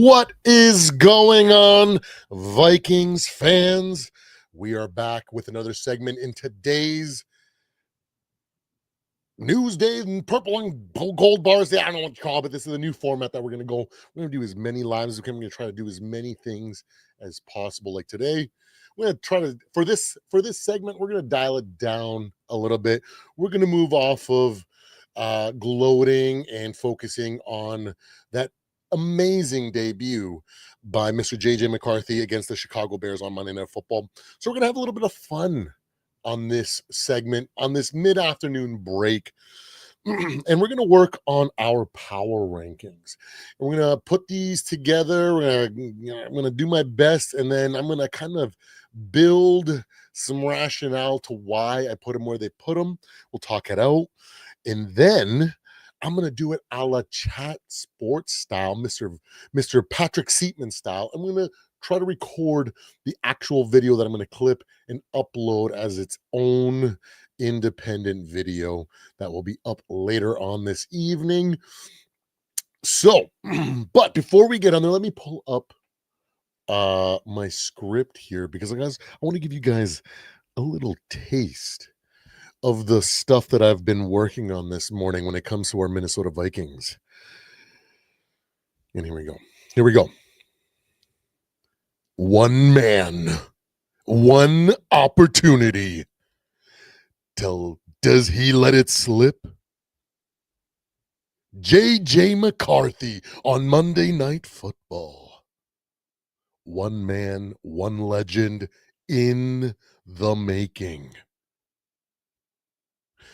What is going on, Vikings fans? We are back with another segment in today's News Day and Purple and Gold Bars. I don't know what you call it, but this is a new format that we're going to go. We're going to do as many lives as we can. We're going to try to do as many things as possible. Like today, we're going to try to, for this segment, we're going to dial it down a little bit. We're going to move off of gloating and focusing on that amazing debut by Mr. JJ McCarthy against the Chicago Bears on Monday Night Football. So we're going to have a little bit of fun on this segment, on this mid-afternoon break. And we're going to work on our power rankings. And we're going to put these together. I'm going to do my best, and then I'm going to kind of build some rationale to why I put them where they put them. We'll talk it out. And then I'm going to do it a la chat sports style, Mr. Patrick Seatman style. I'm going to try to record the actual video that I'm going to clip and upload as its own independent video that will be up later on this evening. So, but before we get on there, let me pull up my script here because, guys, I want to give you guys a little taste of the stuff that I've been working on this morning when it comes to our Minnesota Vikings. And here we go. Here we go. One man, one opportunity. Does he let it slip? JJ McCarthy on Monday Night Football. One man, one legend in the making.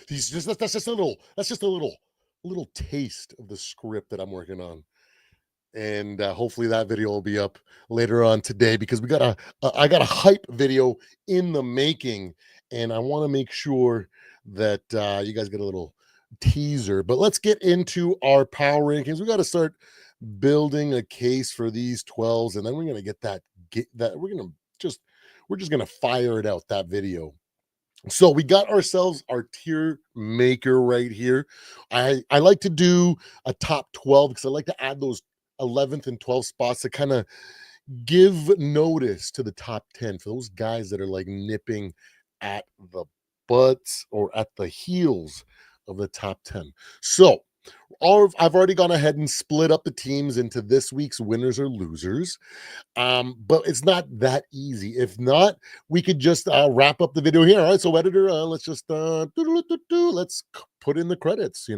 That's just a little taste of the script that I'm working on. And hopefully that video will be up later on today because I got a hype video in the making, and I want to make sure that you guys get a little teaser. But let's get into our power rankings. We got to start building a case for these 12s, and then we're gonna we're just gonna fire it out, that video. So we got ourselves our tier maker right here. I like to do a top 12 because I like to add those 11th and 12th spots to kind of give notice to the top 10 for those guys that are like nipping at the butts or at the heels of the top 10. So I've already gone ahead and split up the teams into this week's winners or losers. But it's not that easy. If not, we could just wrap up the video here. All right, so editor, let's just let's put in the credits,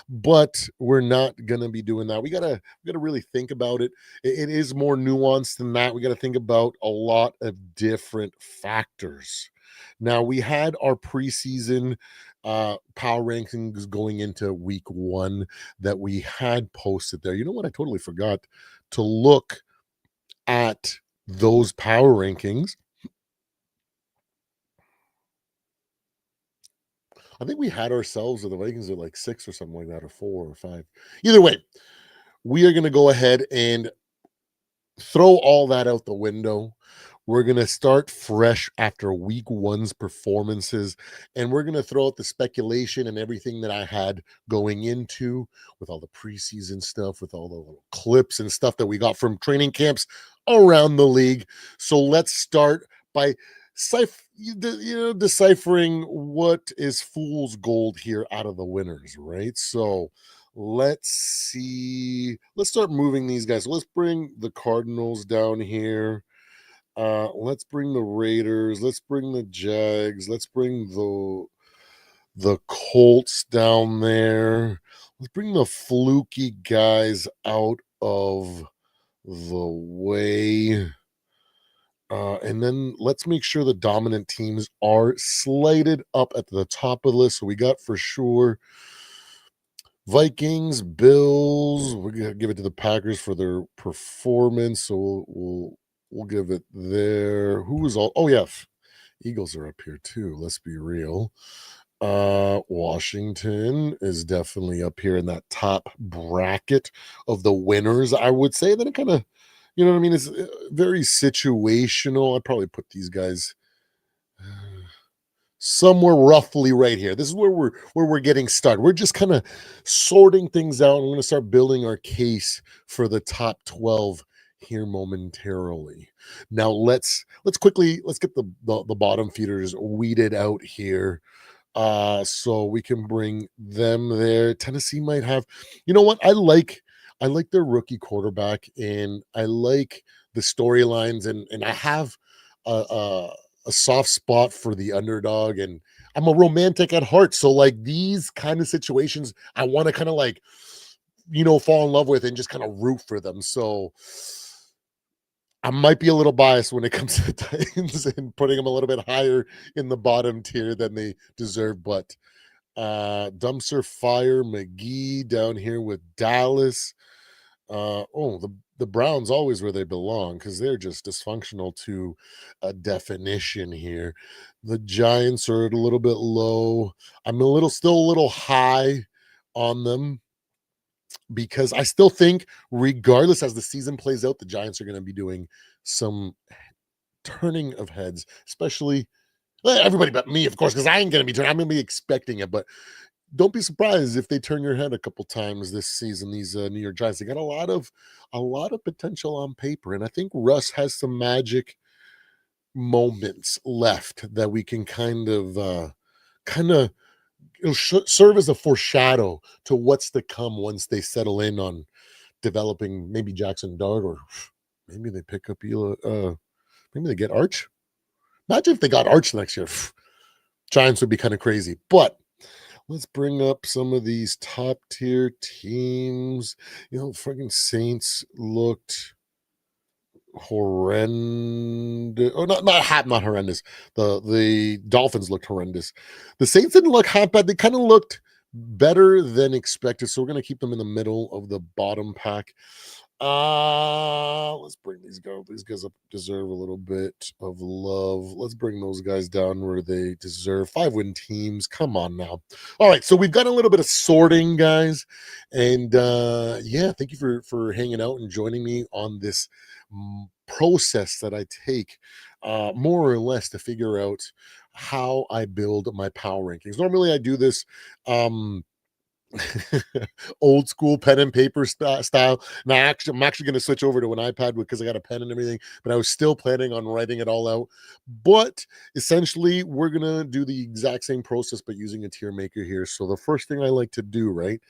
but we're not gonna be doing that. We gotta really think about it. It is more nuanced than that. We got to think about a lot of different factors. Now, we had our preseason power rankings going into week 1 that we had posted there. You know what? I totally forgot to look at those power rankings. I think we had ourselves or the Vikings at like 6 or something like that, or 4 or 5. Either way, we are going to go ahead and throw all that out the window. We're going to start fresh after week 1's performances, and we're going to throw out the speculation and everything that I had going into with all the preseason stuff, with all the little clips and stuff that we got from training camps around the league. So let's start by deciphering what is fool's gold here out of the winners, right? So let's see. Let's start moving these guys. So let's bring the Cardinals down here. Let's bring the Raiders. Let's bring the Jags. Let's bring the Colts down there. Let's bring the fluky guys out of the way. And then let's make sure the dominant teams are slated up at the top of the list. So we got for sure Vikings, Bills. We're going to give it to the Packers for their performance. So we'll give it there. Who was all? Oh, yeah. Eagles are up here too. Let's be real. Washington is definitely up here in that top bracket of the winners, I would say. Then it kind of, you know what I mean? It's very situational. I'd probably put these guys somewhere roughly right here. This is where we're getting started. We're just kind of sorting things out. I'm going to start building our case for the top 12 here momentarily. Now let's quickly let's get the bottom feeders weeded out here. So we can bring them there. Tennessee might have, you know what? I like their rookie quarterback, and I like the storylines, and I have a soft spot for the underdog, and I'm a romantic at heart. So like these kind of situations, I want to kind of like, fall in love with and just kind of root for them. So I might be a little biased when it comes to the Titans and putting them a little bit higher in the bottom tier than they deserve, but dumpster fire McGee down here with Dallas. The Browns always where they belong because they're just dysfunctional to a definition here. The Giants are a little bit low. I'm still a little high on them because I still think, regardless as the season plays out, the Giants are going to be doing some turning of heads, especially everybody but me, of course, because I ain't going to be turning. I'm going to be expecting it, but don't be surprised if they turn your head a couple times this season. These New York Giants, they got a lot of potential on paper, and I think Russ has some magic moments left that we can kind of it'll serve as a foreshadow to what's to come once they settle in on developing maybe Jackson Dart, or maybe they pick up maybe they get Arch. Imagine if they got Arch next year. Giants would be kind of crazy, but let's bring up some of these top tier teams. Freaking Saints looked horrendous. Or not horrendous. The Dolphins looked horrendous. The Saints didn't look half bad. They kind of looked better than expected. So we're gonna keep them in the middle of the bottom pack. Let's bring these guys. These guys deserve a little bit of love. Let's bring those guys down where they deserve. 5-win teams. Come on now. All right, so we've got a little bit of sorting, guys, and yeah, thank you for hanging out and joining me on this process that I take, more or less, to figure out how I build my power rankings. Normally, I do this. Old school pen and paper style. Now, I'm actually going to switch over to an iPad because I got a pen and everything, but I was still planning on writing it all out. But essentially, we're going to do the exact same process, but using a tier maker here. So the first thing I like to do, right?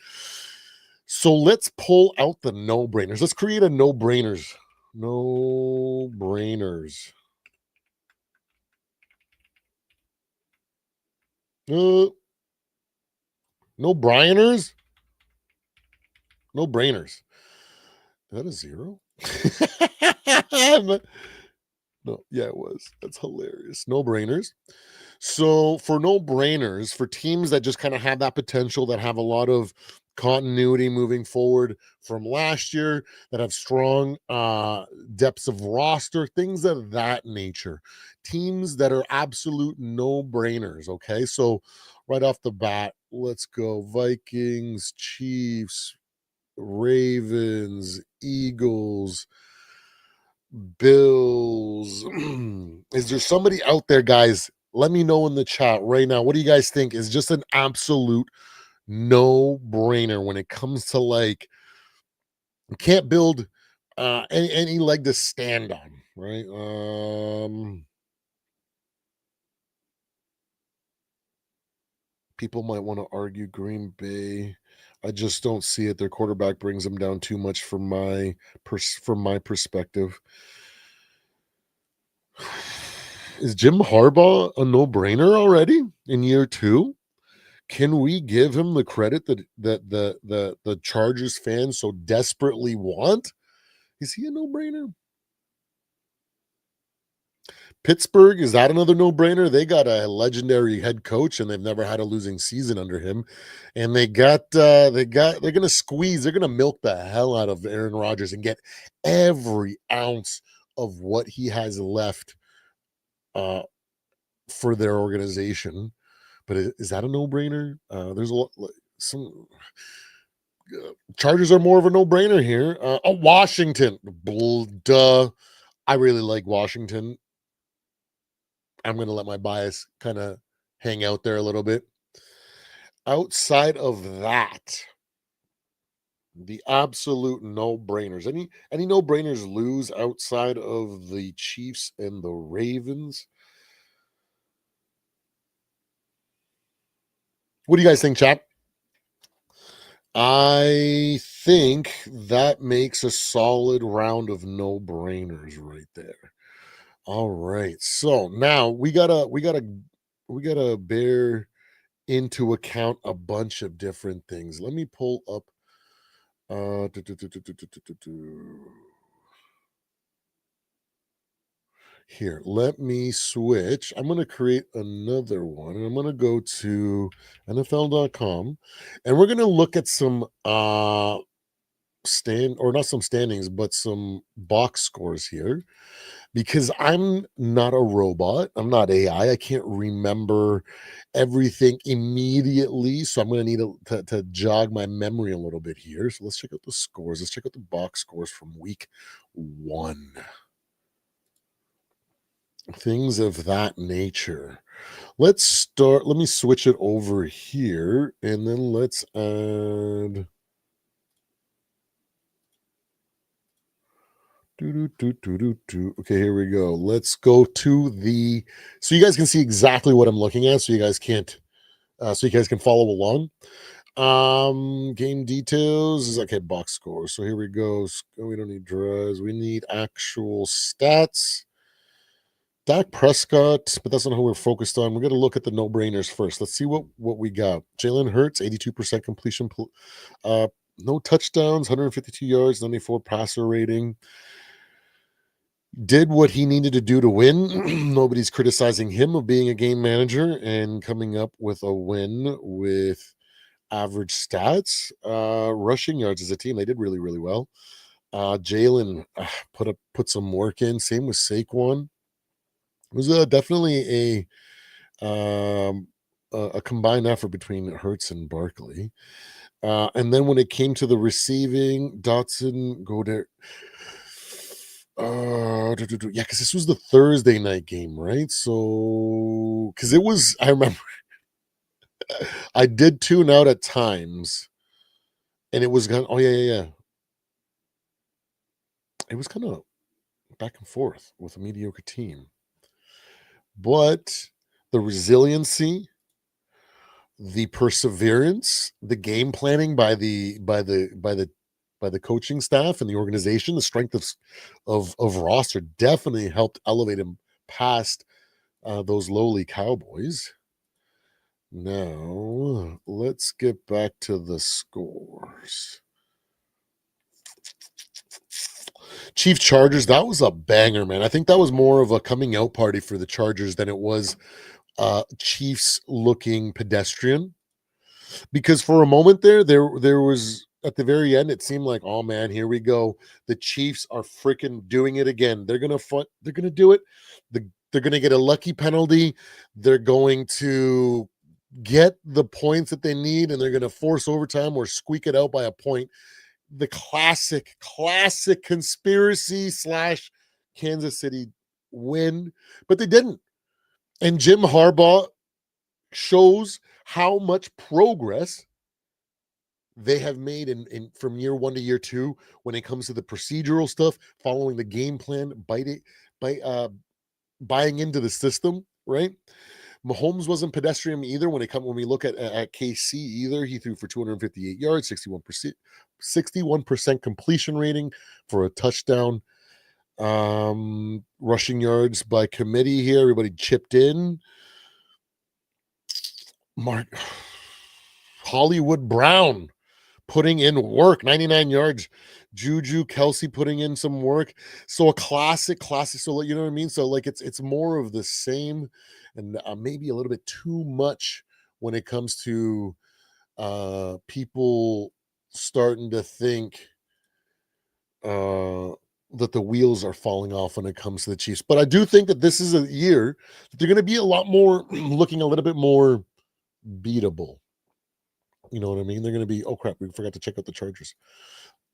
So let's pull out the no-brainers. Let's create a no-brainers. No-brainers. No-brainers? No-brainers. Is that a 0? No, yeah, it was. That's hilarious. No-brainers. So for no-brainers, for teams that just kind of have that potential, that have a lot of continuity moving forward from last year, that have strong depths of roster, things of that nature, teams that are absolute no-brainers. Okay, so right off the bat, let's go Vikings, Chiefs, Ravens, Eagles, Bills. Is there somebody out there, guys? Let me know in the chat right now. What do you guys think is just an absolute no brainer when it comes to, like, you can't build any leg to stand on, right? People might want to argue Green Bay. I just don't see it. Their quarterback brings them down too much from my perspective. Is Jim Harbaugh a no-brainer already in year 2? Can we give him the credit that the Chargers fans so desperately want? Is he a no-brainer? Pittsburgh, is that another no-brainer? They got a legendary head coach, and they've never had a losing season under him. And they're gonna squeeze, they're gonna milk the hell out of Aaron Rodgers and get every ounce of what he has left uh, for their organization. But is that a no-brainer? There's a lot, some Chargers are more of a no-brainer here. Washington, duh. I really like Washington. I'm going to let my bias kind of hang out there a little bit. Outside of that, The absolute no-brainers. Any no-brainers lose outside of the Chiefs and the Ravens? What do you guys think, chap? I think that makes a solid round of no-brainers right there. All right. So now we gotta bear into account a bunch of different things. Let me pull up do, do, do, do, do, do, do, do, do. Here, let me switch. I'm going to create another one and I'm going to go to NFL.com and we're going to look at some stand or not some standings, but some box scores here because I'm not a robot. I'm not AI. I can't remember everything immediately. So I'm going to need to jog my memory a little bit here. So let's check out the scores. Let's check out the box scores from week 1. Things of that nature. Let me switch it over here and then let's add okay, here we go. Let's go to the so you guys can see exactly what I'm looking at so you guys can't so you guys can follow along. Game details is okay, box scores. So here we go. We don't need draws. We need actual stats. Dak Prescott, but that's not who we're focused on. We're going to look at the no-brainers first. Let's see what we got. Jalen Hurts, 82% completion, no touchdowns, 152 yards, 94 passer rating. Did what he needed to do to win. Nobody's criticizing him of being a game manager and coming up with a win with average stats. Rushing yards as a team, they did really, really well. Jalen put some work in. Same with Saquon. It was definitely a combined effort between Hurts and Barkley. And then when it came to the receiving, Dotson, Goddard. Yeah, because this was the Thursday night game, right? So, because it was, I remember I did tune out at times, and it was kind. Oh yeah. It was kind of back and forth with a mediocre team, but the resiliency, the perseverance, the game planning by the coaching staff and the organization, the strength of roster definitely helped elevate him past those lowly Cowboys. Now, let's get back to the scores. Chief Chargers, that was a banger, man. I think that was more of a coming out party for the Chargers than it was Chiefs looking pedestrian. Because for a moment there was at the very end, it seemed like, oh man, here we go. The Chiefs are freaking doing it again. They're gonna do it. They're gonna get a lucky penalty. They're going to get the points that they need, and they're gonna force overtime or squeak it out by a point. The classic conspiracy slash Kansas City win, but they didn't. And Jim Harbaugh shows how much progress they have made in from year 1 to year 2 when it comes to the procedural stuff, following the game plan, buying into the system, right? Mahomes wasn't pedestrian either when we look at KC either. He threw for 258 yards, 61% completion rating for a touchdown. Rushing yards by committee here. Everybody chipped in. Mark Hollywood Brown putting in work, 99 yards. Juju Kelsey putting in some work. So a classic. So you know what I mean. So like it's more of the same, and maybe a little bit too much when it comes to people starting to think that the wheels are falling off when it comes to the Chiefs. But I do think that this is a year that they're going to be a lot more looking a little bit more beatable. You know what I mean? They're going to be, oh crap, we forgot to check out the Chargers.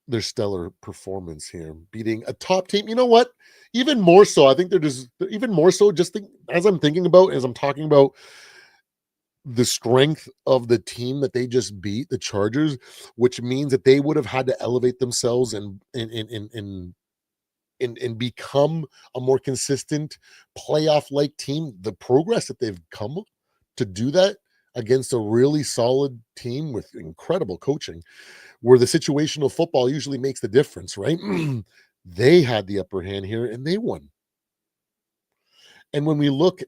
Their stellar performance here, beating a top team. You know what? Even more so, I think they're just even more so. Just think, as I'm thinking about, as I'm talking about the strength of the team that they just beat, the Chargers, which means that they would have had to elevate themselves and become a more consistent playoff-like team. The progress that they've come to do that against a really solid team with incredible coaching, where the situational football usually makes the difference, right? They had the upper hand here and they won. And when we look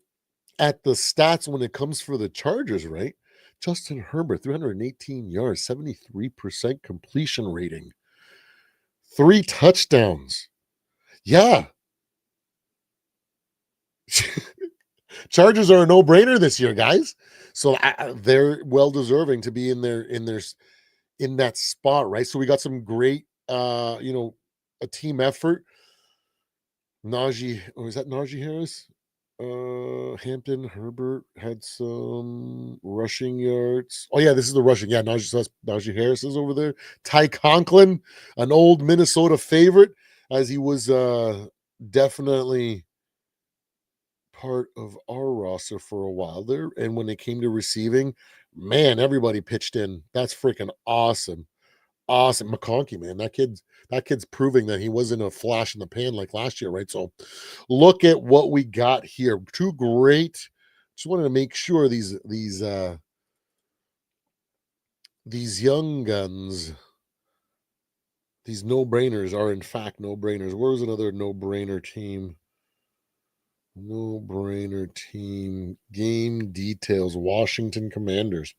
at the stats when it comes for the Chargers, right? Justin Herbert, 318 yards, 73% completion rating, 3 touchdowns. Yeah. Chargers are a no-brainer this year, guys. So they're well deserving to be in that spot, right? So we got some great a team effort. Najee, is that Najee Harris? Hampton Herbert had some rushing yards. Oh yeah, this is the rushing. Yeah, Najee Harris is over there. Ty Conklin, an old Minnesota favorite, as he was definitely part of our roster for a while there. And when it came to receiving, man, everybody pitched in. That's freaking awesome. Awesome. McConkey, man. That kid's proving that he wasn't a flash in the pan like last year, right? So look at what we got here. Two great. Just wanted to make sure these young guns, these no-brainers are in fact no-brainers. Where's another no-brainer team? No-brainer team. Game details. Washington Commanders.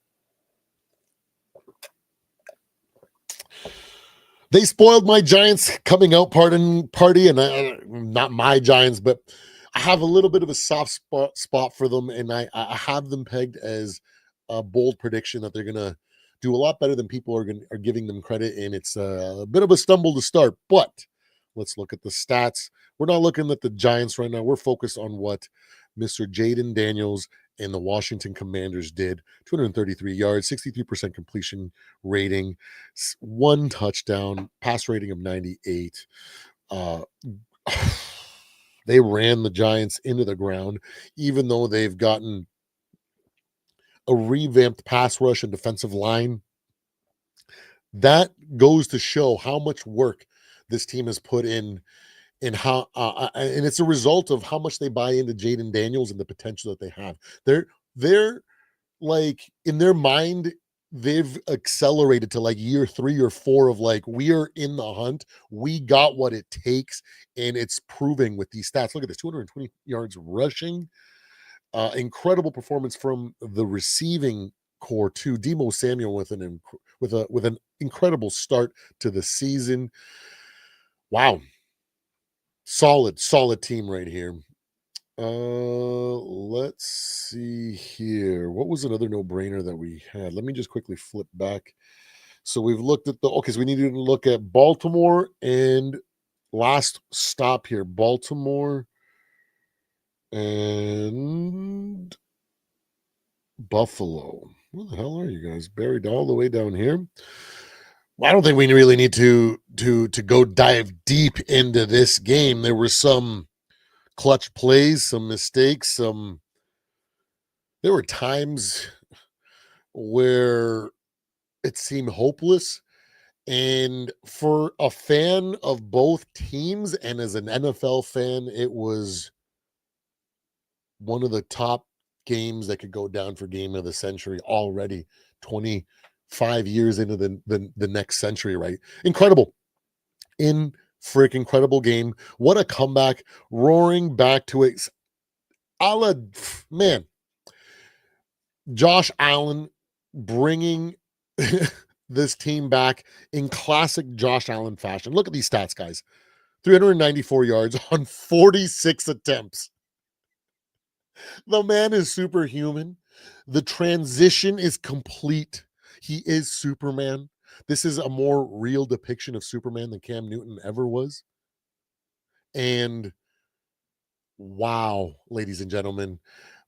They spoiled my Giants coming out party, and not my Giants, but I have a little bit of a soft spot for them, and I have them pegged as a bold prediction that they're gonna do a lot better than people are giving them credit, and it's a bit of a stumble to start. But let's look at the stats. We're not looking at the Giants right now. We're focused on what Mr. Jaden Daniels and the Washington Commanders did. 233 yards, 63% completion rating, 1 touchdown, pass rating of 98. Uh, they ran the Giants into the ground, even though they've gotten a revamped pass rush and defensive line. That goes to show how much work this team has put in and how and it's a result of how much they buy into Jaden Daniels and the potential that they have. They're like in their mind, they've accelerated to like year 3 or 4 of like, we are in the hunt. We got what it takes, and it's proving with these stats. Look at this: 220 yards rushing, incredible performance from the receiving core too. Demo Samuel with an incredible start to the season. Wow, solid team right here. Let's see here. What was another no-brainer that we had? Let me just quickly flip back. So we've looked at so we need to look at Baltimore and last stop here, Baltimore and Buffalo. Where the hell are you guys? Buried all the way down here. Well, I don't think we really need to go dive deep into this game. There were some clutch plays, some mistakes, there were times where it seemed hopeless. And for a fan of both teams and as an NFL fan, it was one of the top games that could go down for game of the century already, 25 years into the next century, right? Incredible. Freaking incredible game. What a comeback. Roaring back to it. Man, Josh Allen bringing this team back in classic Josh Allen fashion. Look at these stats, guys. 394 yards on 46 attempts. The man is superhuman. The transition is complete. He is Superman. This is a more real depiction of Superman than Cam Newton ever was. And wow, ladies and gentlemen,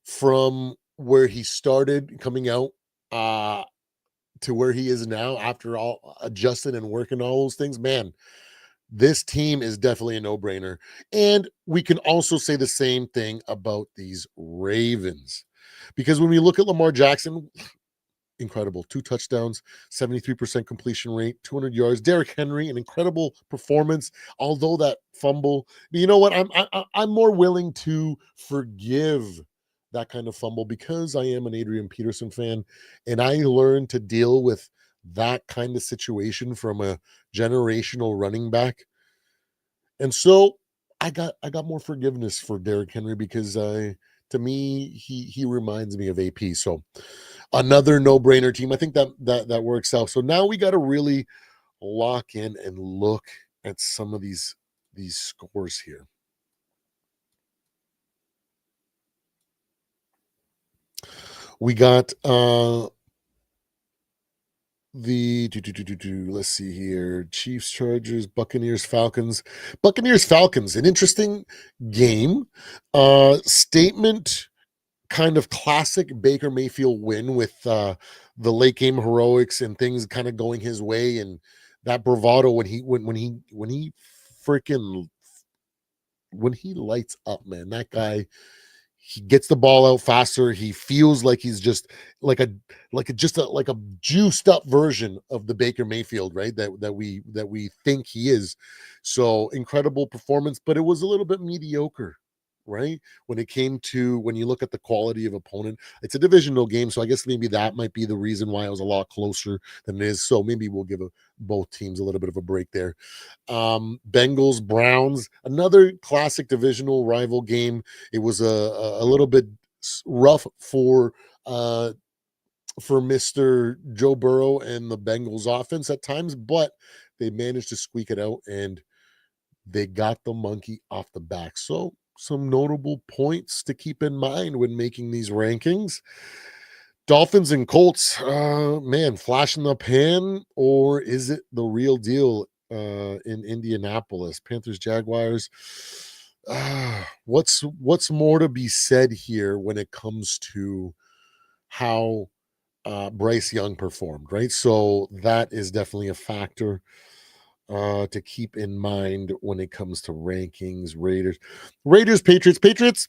from where he started coming out to where he is now after all adjusting and working all those things, man, this team is definitely a no-brainer. And we can also say the same thing about these Ravens. Because when we look at Lamar Jackson, incredible. 2 touchdowns, 73% completion rate, 200 yards. Derrick Henry, an incredible performance, although that fumble. But you know what? I'm more willing to forgive that kind of fumble because I am an Adrian Peterson fan, and I learned to deal with that kind of situation from a generational running back. And so I got more forgiveness for Derrick Henry because I to me he reminds me of AP. So another no-brainer team. I think that works out. So now we got to really lock in and look at some of these scores here. We got let's see here. Chiefs, Chargers, Buccaneers, Falcons. Buccaneers, Falcons, an interesting game. Statement kind of classic Baker Mayfield win with the late game heroics and things kind of going his way, and that bravado when he freaking when he lights up, man. That guy, he gets the ball out faster. He feels like he's just like a like a juiced up version of the Baker Mayfield, right? That we think he is. So incredible performance, but it was a little bit mediocre, right? When it came to when you look at the quality of opponent, it's a divisional game, so I guess maybe that might be the reason why it was a lot closer than it is. So maybe we'll give both teams a little bit of a break there. Bengals, Browns, another classic divisional rival game. It was a little bit rough uh, for Mr. Joe Burrow and the Bengals offense at times, but they managed to squeak it out and they got the monkey off the back. So some notable points to keep in mind when making these rankings. Dolphins and Colts, man, flash in the pan, or is it the real deal in Indianapolis? Panthers, Jaguars. What's more to be said here when it comes to how Bryce Young performed, right? So that is definitely a factor to keep in mind when it comes to rankings. Raiders, Patriots.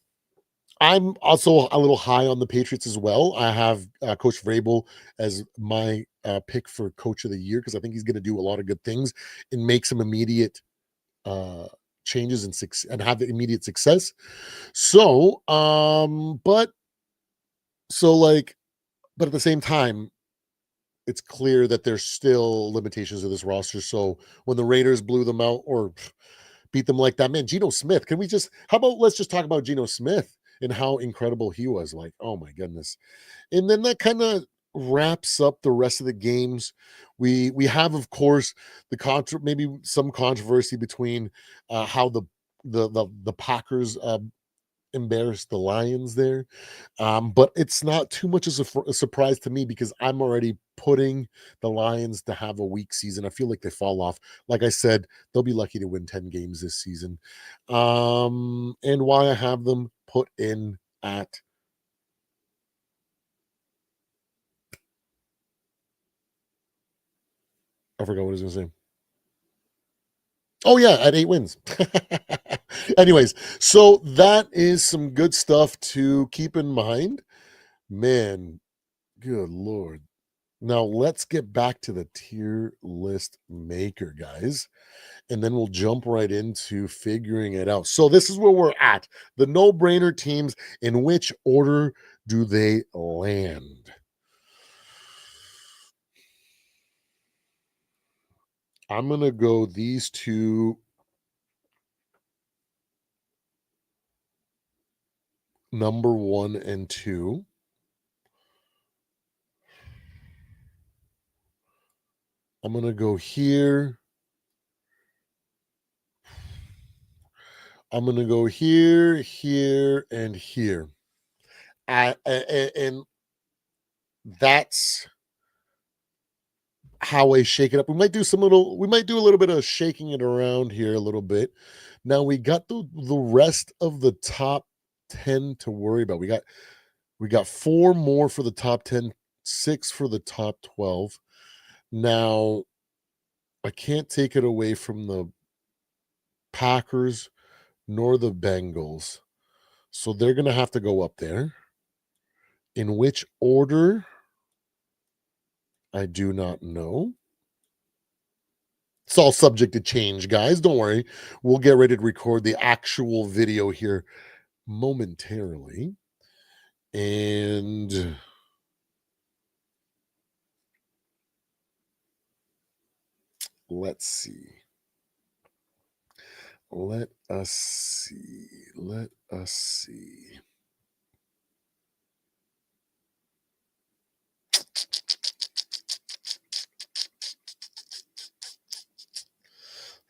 I'm also a little high on the Patriots as well. I have Coach Vrabel as my pick for Coach of the Year because I think he's going to do a lot of good things and make some immediate uh, changes and have immediate success. So, like, but at the same time, it's clear that there's still limitations of this roster. So when the Raiders blew them out or beat them like that, man, Geno Smith, how about let's just talk about Geno Smith and how incredible he was. Like, oh my goodness. And then that kind of wraps up the rest of the games. We have, of course, maybe some controversy between how the Packers embarrassed the Lions there. But it's not too much as a surprise to me because I'm already putting the Lions to have a weak season. I feel like they fall off. Like I said, they'll be lucky to win 10 games this season. And why I have them put in at I forgot what I was going to say. Oh yeah, at 8 wins. Anyways, so that is some good stuff to keep in mind. Man, good lord. Now let's get back to the tier list maker, guys, and then we'll jump right into figuring it out. So this is where we're at. The no-brainer teams, in which order do they land? I'm going to go these two number 1 and 2. I'm going to go here. I'm going to go here, here, and here. And that's how I shake it up. We might do a little bit of shaking it around here a little bit. Now we got the rest of the top 10 to worry about. We got 4 more for the top 10, 6 for the top 12. Now I can't take it away from the Packers nor the Bengals. So they're going to have to go up there. In which order? I do not know. It's all subject to change, guys. Don't worry. We'll get ready to record the actual video here momentarily. And let's see. Let us see. Let us see.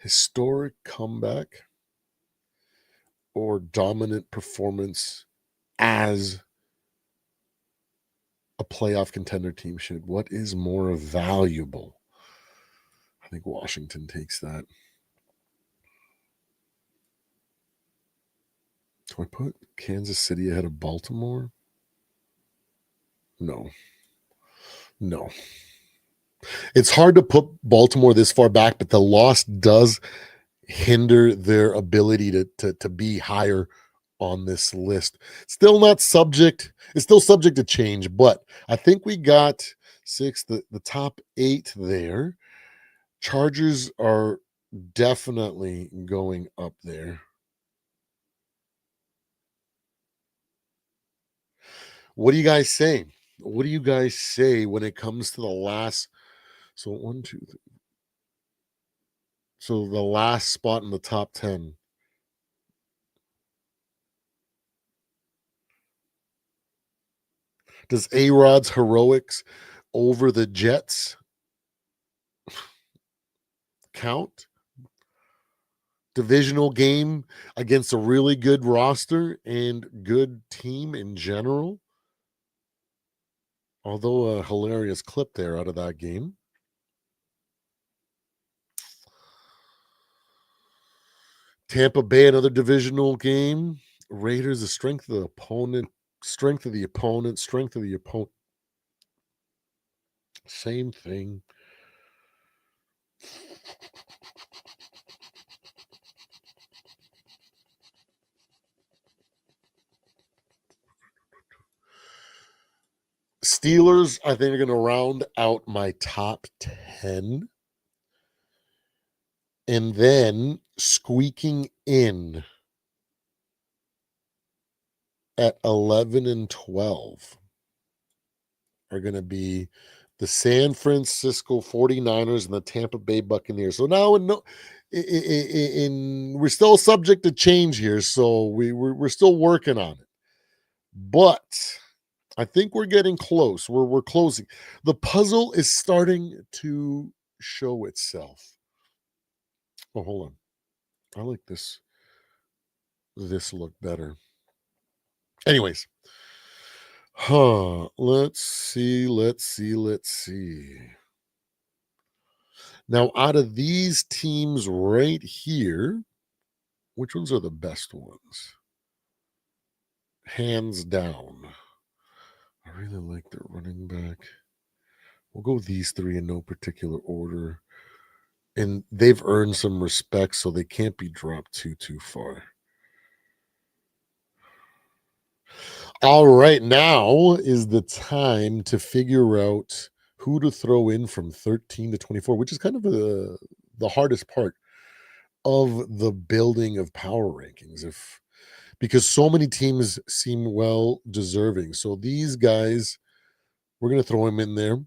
Historic comeback or dominant performance as a playoff contender team should. What is more valuable? I think Washington takes that. Do I put Kansas City ahead of Baltimore? No. No. It's hard to put Baltimore this far back, but the loss does hinder their ability to be higher on this list. Still not subject. It's still subject to change, but I think we got the top 8 there. Chargers are definitely going up there. What do you guys say? What do you guys say when it comes to the last? So 1, 2, 3. So the last spot in the top 10. Does A-Rod's heroics over the Jets count? Divisional game against a really good roster and good team in general. Although a hilarious clip there out of that game. Tampa Bay, another divisional game. Raiders, the strength of the opponent, strength of the opponent, strength of the opponent. Same thing. Steelers, I think, are going to round out my top 10. And then squeaking in at 11 and 12 are going to be the San Francisco 49ers and the Tampa Bay Buccaneers. So now we're still subject to change here, so we're still working on it. But I think we're getting close. We're closing. The puzzle is starting to show itself. Oh, hold on. I like this look better. Anyways. Let's see. Now, out of these teams right here, which ones are the best ones? Hands down. I really like their running back. We'll go with these 3 in no particular order. And they've earned some respect, so they can't be dropped too far. All right, now is the time to figure out who to throw in from 13 to 24, which is kind of the hardest part of the building of power rankings, because so many teams seem well deserving. So these guys, we're going to throw them in there.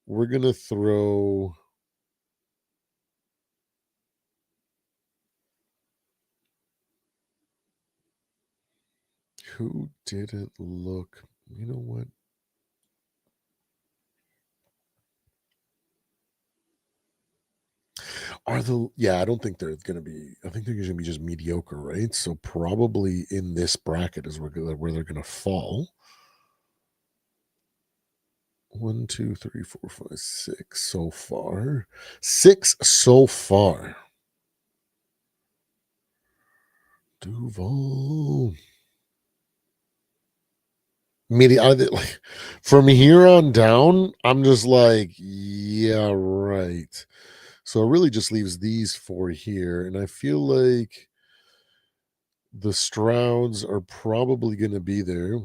We're going to throw who didn't look, you know what? I don't think they're going to be, I think they're going to be just mediocre, right? So probably in this bracket is where they're going to fall. 1, 2, 3, 4, 5, 6 so far. 6 so far. Duval. Like, from here on down, I'm just like, yeah, right. So it really just leaves these 4 here. And I feel like the Strouds are probably going to be there.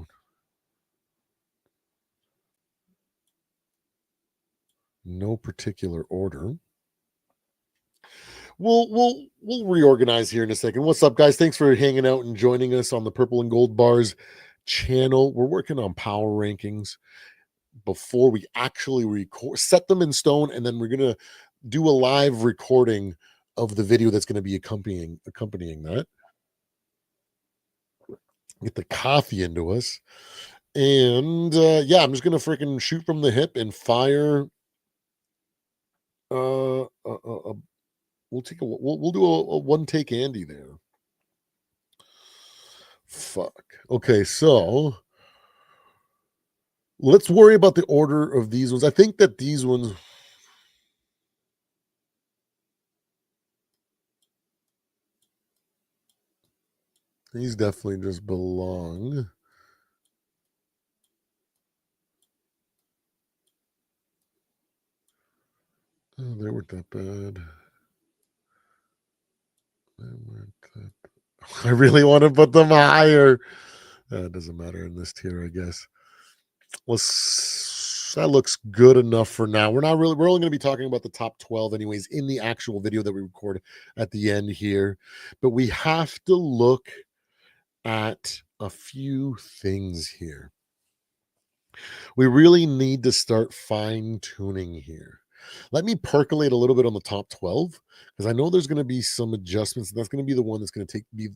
No particular order. We'll reorganize here in a second. What's up, guys? Thanks for hanging out and joining us on the Purple and Gold Bars channel. We're working on power rankings before we actually record, set them in stone, and then we're gonna do a live recording of the video that's going to be accompanying that. Get the coffee into us, and yeah, I'm just gonna freaking shoot from the hip and fire. We'll take we'll do a one take Andy there. Fuck. Okay, so let's worry about the order of these ones. I think that these ones. These definitely just belong. Oh, they weren't that bad. They weren't that. I really want to put them higher. It doesn't matter in this tier, I guess. That looks good enough for now. We're only going to be talking about the top 12 anyways in the actual video that we record at the end here. But we have to look at a few things here. We really need to start fine tuning here. Let me percolate a little bit on the top 12 because I know there's going to be some adjustments, and that's going to be the one that's going to be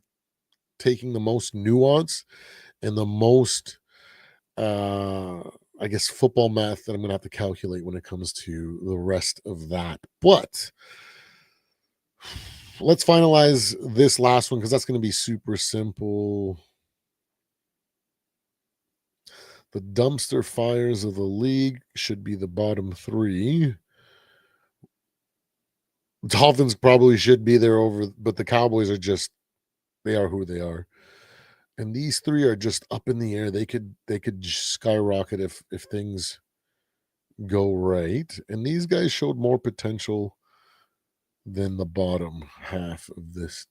taking the most nuance and the most I guess football math that I'm going to have to calculate when it comes to the rest of that. But let's finalize this last one because that's going to be super simple. The dumpster fires of the league should be the bottom three. Dolphins probably should be there but the Cowboys they are who they are. And these three are just up in the air. They could skyrocket if things go right. And these guys showed more potential than the bottom half of this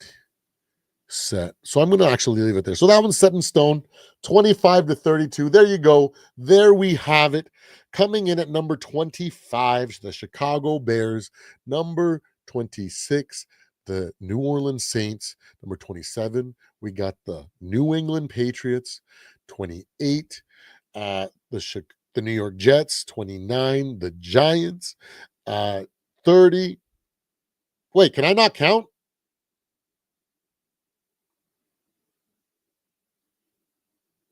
set. So I'm going to actually leave it there. So that one's set in stone, 25-32. There you go. There we have it. Coming in at number 25, the Chicago Bears. Number 26, the New Orleans Saints. Number 27, we got the New England Patriots. 28, the New York Jets. 29, the Giants. 30. Wait, can I not count?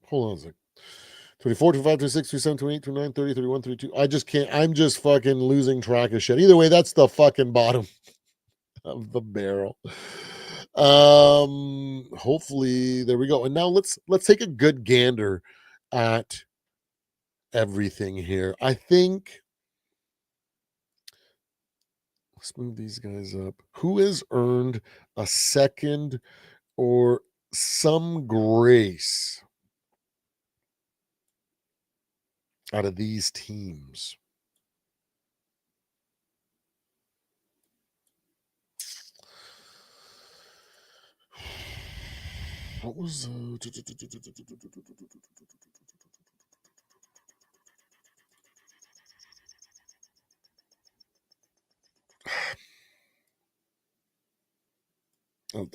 Hold on a sec. 24, 25, 26, 27, 28, 29, 30, 31, 32. I just can't. I'm just fucking losing track of shit. Either way, that's the fucking bottom of the barrel. Hopefully there we go. And now let's take a good gander at everything here. I think let's move these guys up. Who has earned a second or some grace out of these teams? What was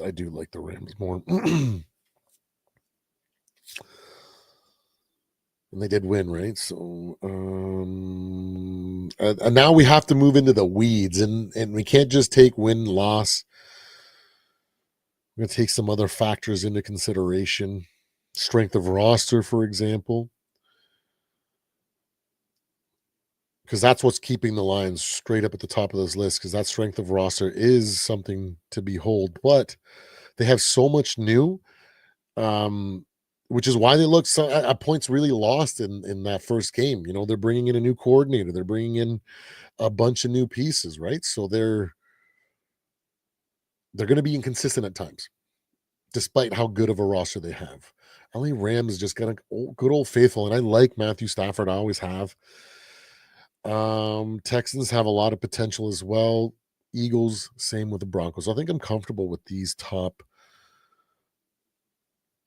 I do like the Rams more. And they did win, right? So and now we have to move into the weeds, and we can't just take win-loss. We're going to take some other factors into consideration. Strength of roster, for example. Because that's what's keeping the Lions straight up at the top of this list, because that strength of roster is something to behold. But they have so much new, which is why they look at points really lost in that first game. You know, they're bringing in a new coordinator. They're bringing in a bunch of new pieces, right? So they're going to be inconsistent at times, despite how good of a roster they have. LA Rams just got a good old faithful, and I like Matthew Stafford. I always have. Texans have a lot of potential as well. Eagles, same with the Broncos. I think I'm comfortable with these top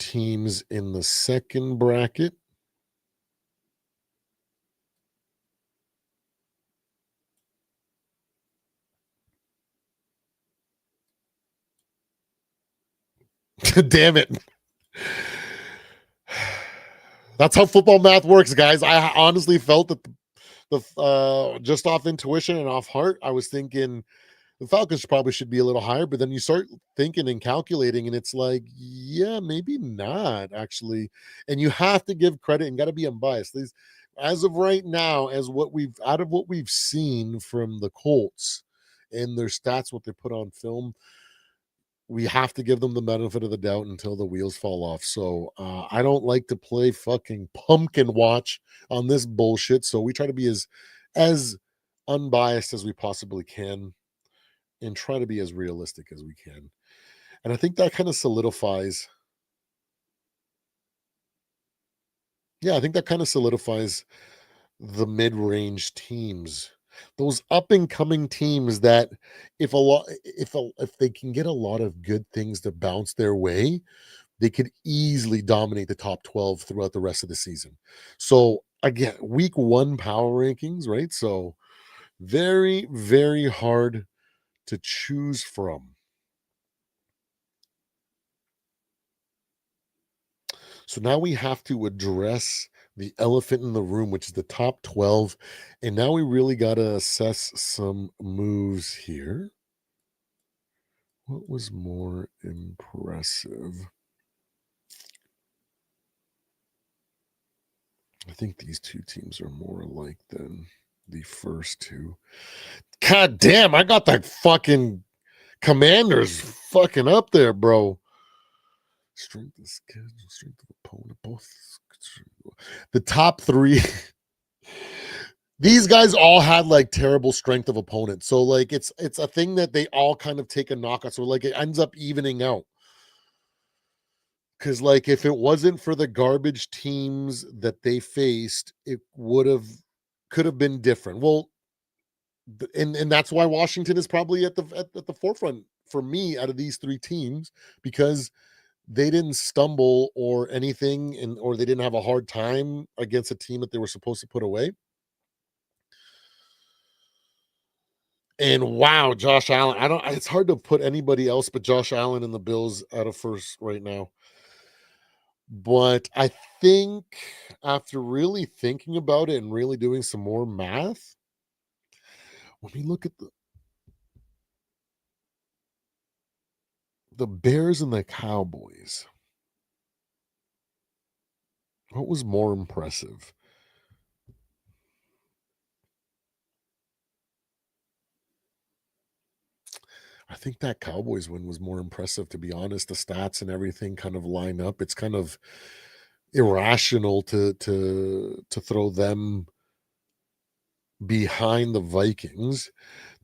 teams in the second bracket. Damn it. That's how football math works, guys. I honestly felt that the just off intuition and off heart, I was thinking the Falcons probably should be a little higher, but then you start thinking and calculating, and it's like, yeah, maybe not actually. And you have to give credit and got to be unbiased. These, as of right now, as what we've seen from the Colts and their stats, what they put on film, we have to give them the benefit of the doubt until the wheels fall off. So I don't like to play fucking pumpkin watch on this bullshit. So we try to be as unbiased as we possibly can and try to be as realistic as we can. And I think that kind of solidifies. Yeah, I think that kind of solidifies the mid-range teams. Those up and coming teams that if they can get a lot of good things to bounce their way, they could easily dominate the top 12 throughout the rest of the season. So again, week 1 power rankings, right? So very, very hard to choose from. So now we have to address the elephant in the room, which is the top 12. And now we really got to assess some moves here. What was more impressive? I think these two teams are more alike than the first two. God damn, I got that fucking Commanders fucking up there, bro. Strength of schedule, strength of opponent, both. The top 3. These guys all had like terrible strength of opponent. So like it's a thing that they all kind of take a knockout. So like it ends up evening out. Cause like if it wasn't for the garbage teams that they faced, it could have been different. Well, and that's why Washington is probably at the forefront for me out of these 3 teams, because they didn't stumble or anything, and or they didn't have a hard time against a team that they were supposed to put away. And wow, Josh Allen. I don't It's hard to put anybody else but Josh Allen and the Bills out of first right now. But I think after really thinking about it and really doing some more math, let me look at the Bears and the Cowboys. What was more impressive? I think that Cowboys win was more impressive, to be honest. The stats and everything kind of line up. It's kind of irrational to throw them behind the Vikings.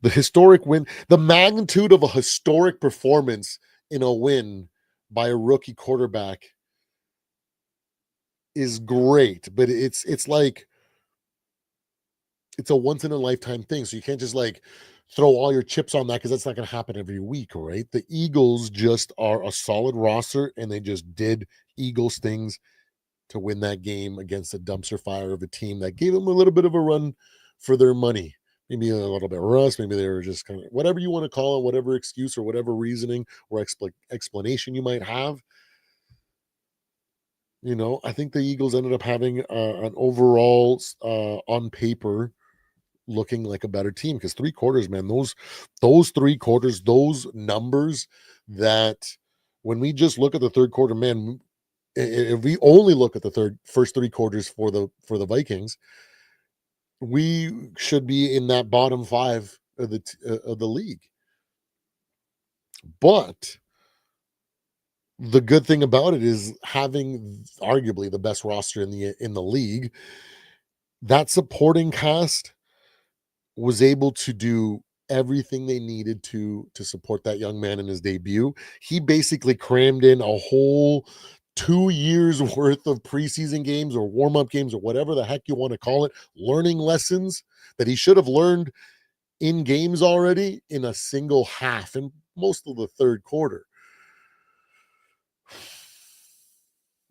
The historic win, the magnitude of a historic performance in a win by a rookie quarterback is great, but it's like it's a once in a lifetime thing. So you can't just like throw all your chips on that because that's not going to happen every week, right? The Eagles just are a solid roster and they just did Eagles things to win that game against a dumpster fire of a team that gave them a little bit of a run for their money. Maybe a little bit rust. Maybe they were just kind of whatever you want to call it, whatever excuse or whatever reasoning or explanation you might have. You know, I think the Eagles ended up having an overall, on paper, looking like a better team because 3 quarters, man, those 3 quarters, those numbers that when we just look at the third quarter, man, if we only look at the first 3 quarters for the Vikings, we should be in that bottom 5 of the league. But the good thing about it is having arguably the best roster in the league. That supporting cast was able to do everything they needed to support that young man in his debut. He basically crammed in a whole 2 years worth of preseason games or warm-up games or whatever the heck you want to call it, learning lessons that he should have learned in games already in a single half and most of the third quarter.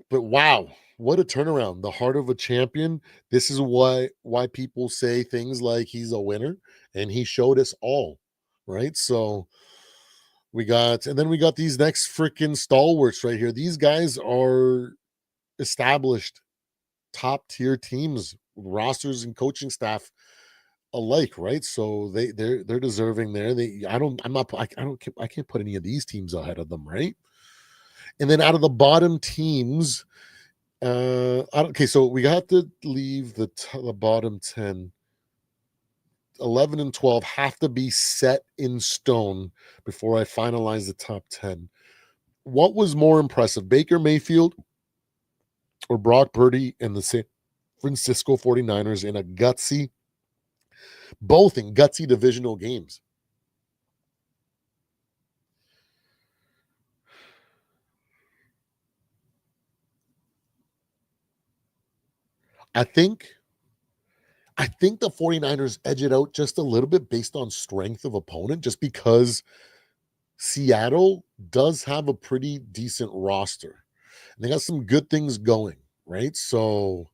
But wow, what a turnaround. The heart of a champion. This is why people say things like he's a winner, and he showed us all, right? So And then we got these next freaking stalwarts right here. These guys are established top tier teams, rosters and coaching staff alike, right? So they're deserving there. I can't put any of these teams ahead of them, right? And then out of the bottom teams, okay, so we have to leave the bottom 10. 11 and 12 have to be set in stone before I finalize the top 10. What was more impressive, Baker Mayfield or Brock Purdy and the San Francisco 49ers in both in gutsy divisional games? I think the 49ers edge it out just a little bit based on strength of opponent, just because Seattle does have a pretty decent roster. And they got some good things going, right? So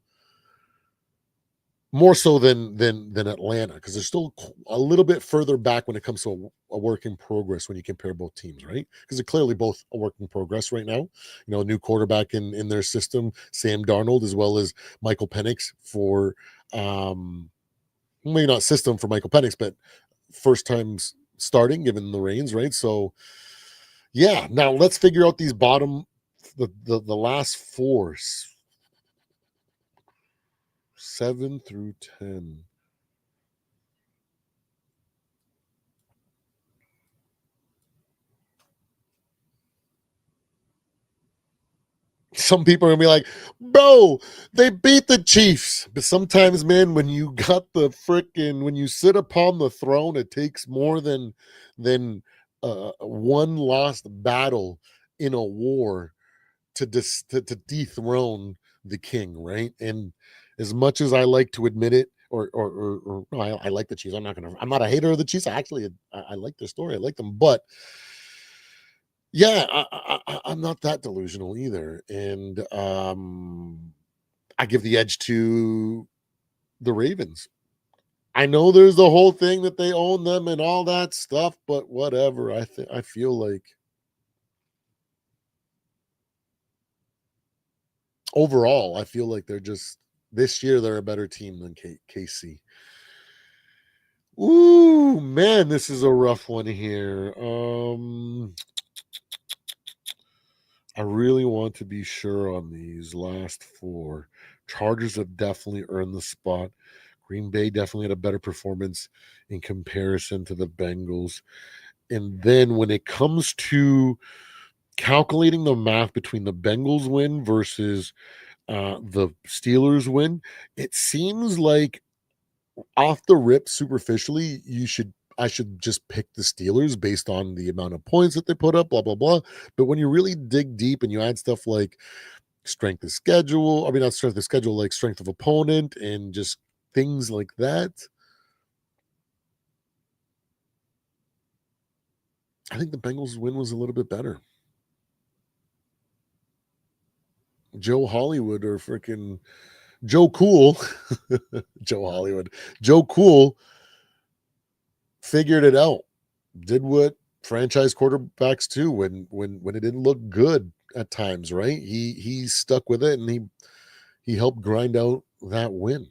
more so than Atlanta, because they're still a little bit further back when it comes to a work in progress when you compare both teams, right? Because they're clearly both a work in progress right now. A new quarterback in their system, Sam Darnold, as well as Michael Penix for maybe not system for Michael Penix, but first times starting, given the reins, right? So yeah, now let's figure out these the last four, 7 through 10. Some people are gonna be like, bro, they beat the Chiefs. But sometimes, man, when you when you sit upon the throne, it takes more than one lost battle in a war to dethrone the king, right? And as much as I like to admit it, or no, I like the Chiefs. I'm not a hater of the Chiefs. I like their story. I like them, but yeah, I'm not that delusional either. And I give the edge to the Ravens. I know there's the whole thing that they own them and all that stuff, but whatever. I feel like overall, I feel like they're just this year they're a better team than KC. Ooh, man, this is a rough one here. I really want to be sure on these last four. Chargers have definitely earned the spot. Green Bay definitely had a better performance in comparison to the Bengals. And then when it comes to calculating the math between the Bengals win versus the Steelers win, it seems like off the rip, superficially, I should just pick the Steelers based on the amount of points that they put up, blah, blah, blah. But when you really dig deep and you add stuff like strength of schedule, I mean, not strength of schedule, like strength of opponent and just things like that, I think the Bengals win was a little bit better. Joe Hollywood or freaking Joe Cool, Joe Hollywood, Joe Cool figured it out, did what franchise quarterbacks do when it didn't look good at times, right? He stuck with it and he helped grind out that win.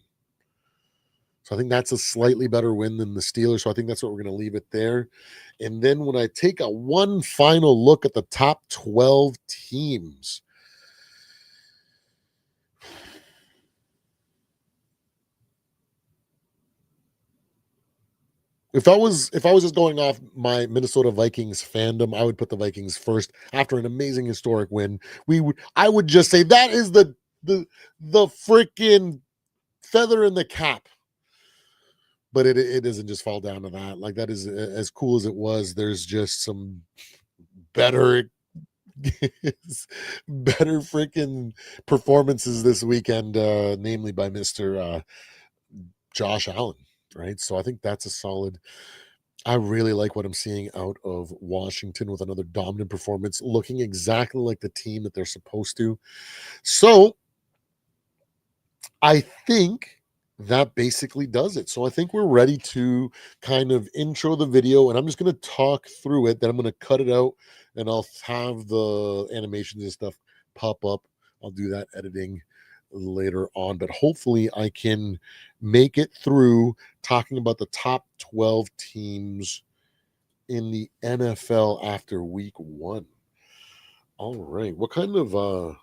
So I think that's a slightly better win than the Steelers. So I think that's what we're going to leave it there. And then when I take a one final look at the top 12 teams, if I was just going off my Minnesota Vikings fandom, I would put the Vikings first after an amazing historic win. I would just say that is the freaking feather in the cap. But it doesn't just fall down to that. Like that is as cool as it was. There's just some better better freaking performances this weekend, namely by Mr. Josh Allen, right? So I think that's a solid. I really like what I'm seeing out of Washington with another dominant performance, looking exactly like the team that they're supposed to. So I think that basically does it. So I think we're ready to kind of intro the video, and I'm just going to talk through it. Then I'm going to cut it out, and I'll have the animations and stuff pop up. I'll do that editing later on, but hopefully I can make it through talking about the top 12 teams in the NFL after week 1. All right. What kind of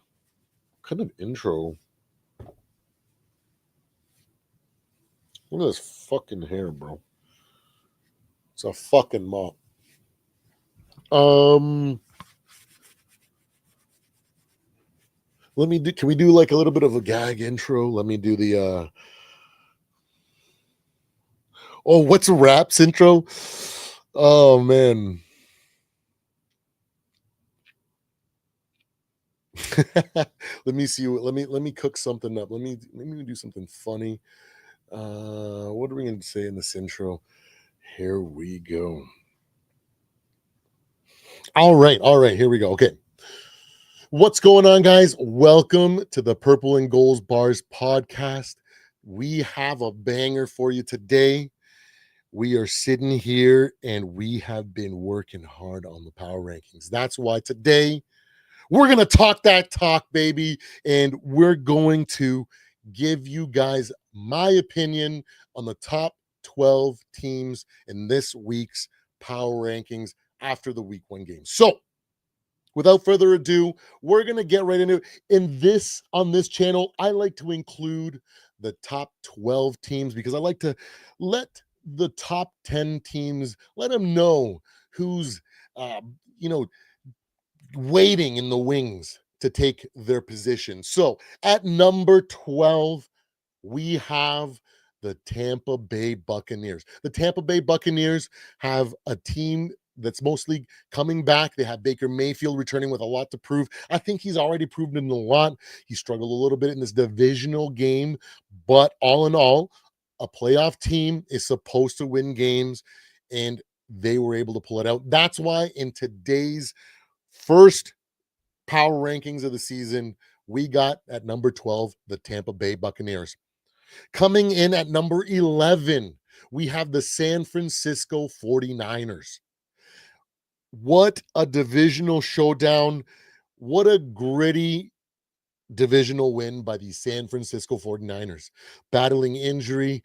intro? Look at this fucking hair, bro. It's a fucking mop. Let me do, can we do like a little bit of a gag intro? Let me do the oh, what's a raps intro? Oh man. Let me see. Let me cook something up. Let me do something funny. What are we gonna say in this intro? Here we go. All right, here we go. Okay. What's going on, guys? Welcome to the Purple and Goals Bars podcast. We have a banger for you today. We are sitting here and we have been working hard on the power rankings. That's why today we're going to talk that talk, baby. And we're going to give you guys my opinion on the top 12 teams in this week's power rankings after the week 1 game. So, without further ado, we're going to get right into it. On this channel, I like to include the top 12 teams because I like to let the top 10 teams, let them know who's, uh, you know, waiting in the wings to take their position. So at number 12, we have the Tampa Bay Buccaneers. The Tampa Bay Buccaneers have a team that's mostly coming back. They have Baker Mayfield returning with a lot to prove. I think he's already proven a lot. He struggled a little bit in this divisional game, but all in all, a playoff team is supposed to win games, and they were able to pull it out. That's why in today's first power rankings of the season, we got at number 12 the Tampa Bay Buccaneers. Coming in at number 11, we have the San Francisco 49ers. What a divisional showdown. What a gritty divisional win by the San Francisco 49ers. Battling injury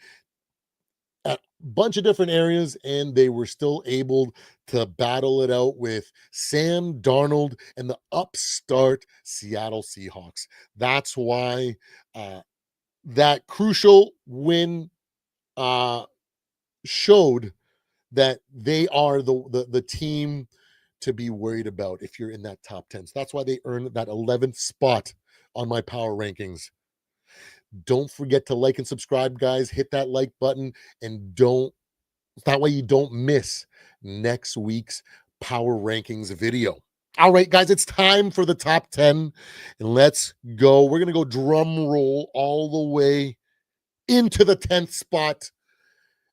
at a bunch of different areas, and they were still able to battle it out with Sam Darnold and the upstart Seattle Seahawks. That's why that crucial win showed that they are the team to be worried about if you're in that top 10. So that's why they earned that 11th spot on my power rankings. Don't forget to like and subscribe, guys. Hit that like button, and don't that way you don't miss next week's power rankings video. All right, guys, it's time for the top 10, and let's go. We're going to go drum roll all the way into the 10th spot.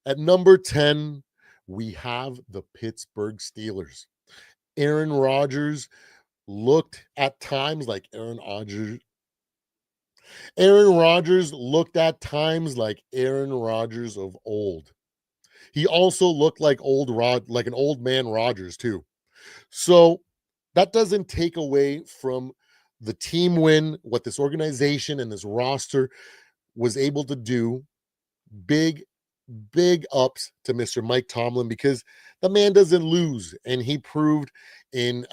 At number 10, we have the Pittsburgh Steelers. Aaron Rodgers looked at times like Aaron Rodgers. Aaron Rodgers looked at times like Aaron Rodgers of old. He also looked like like an old man Rodgers too. So that doesn't take away from the team win, what this organization and this roster was able to do. Big, big ups to Mr. Mike Tomlin, because the man doesn't lose. And he proved in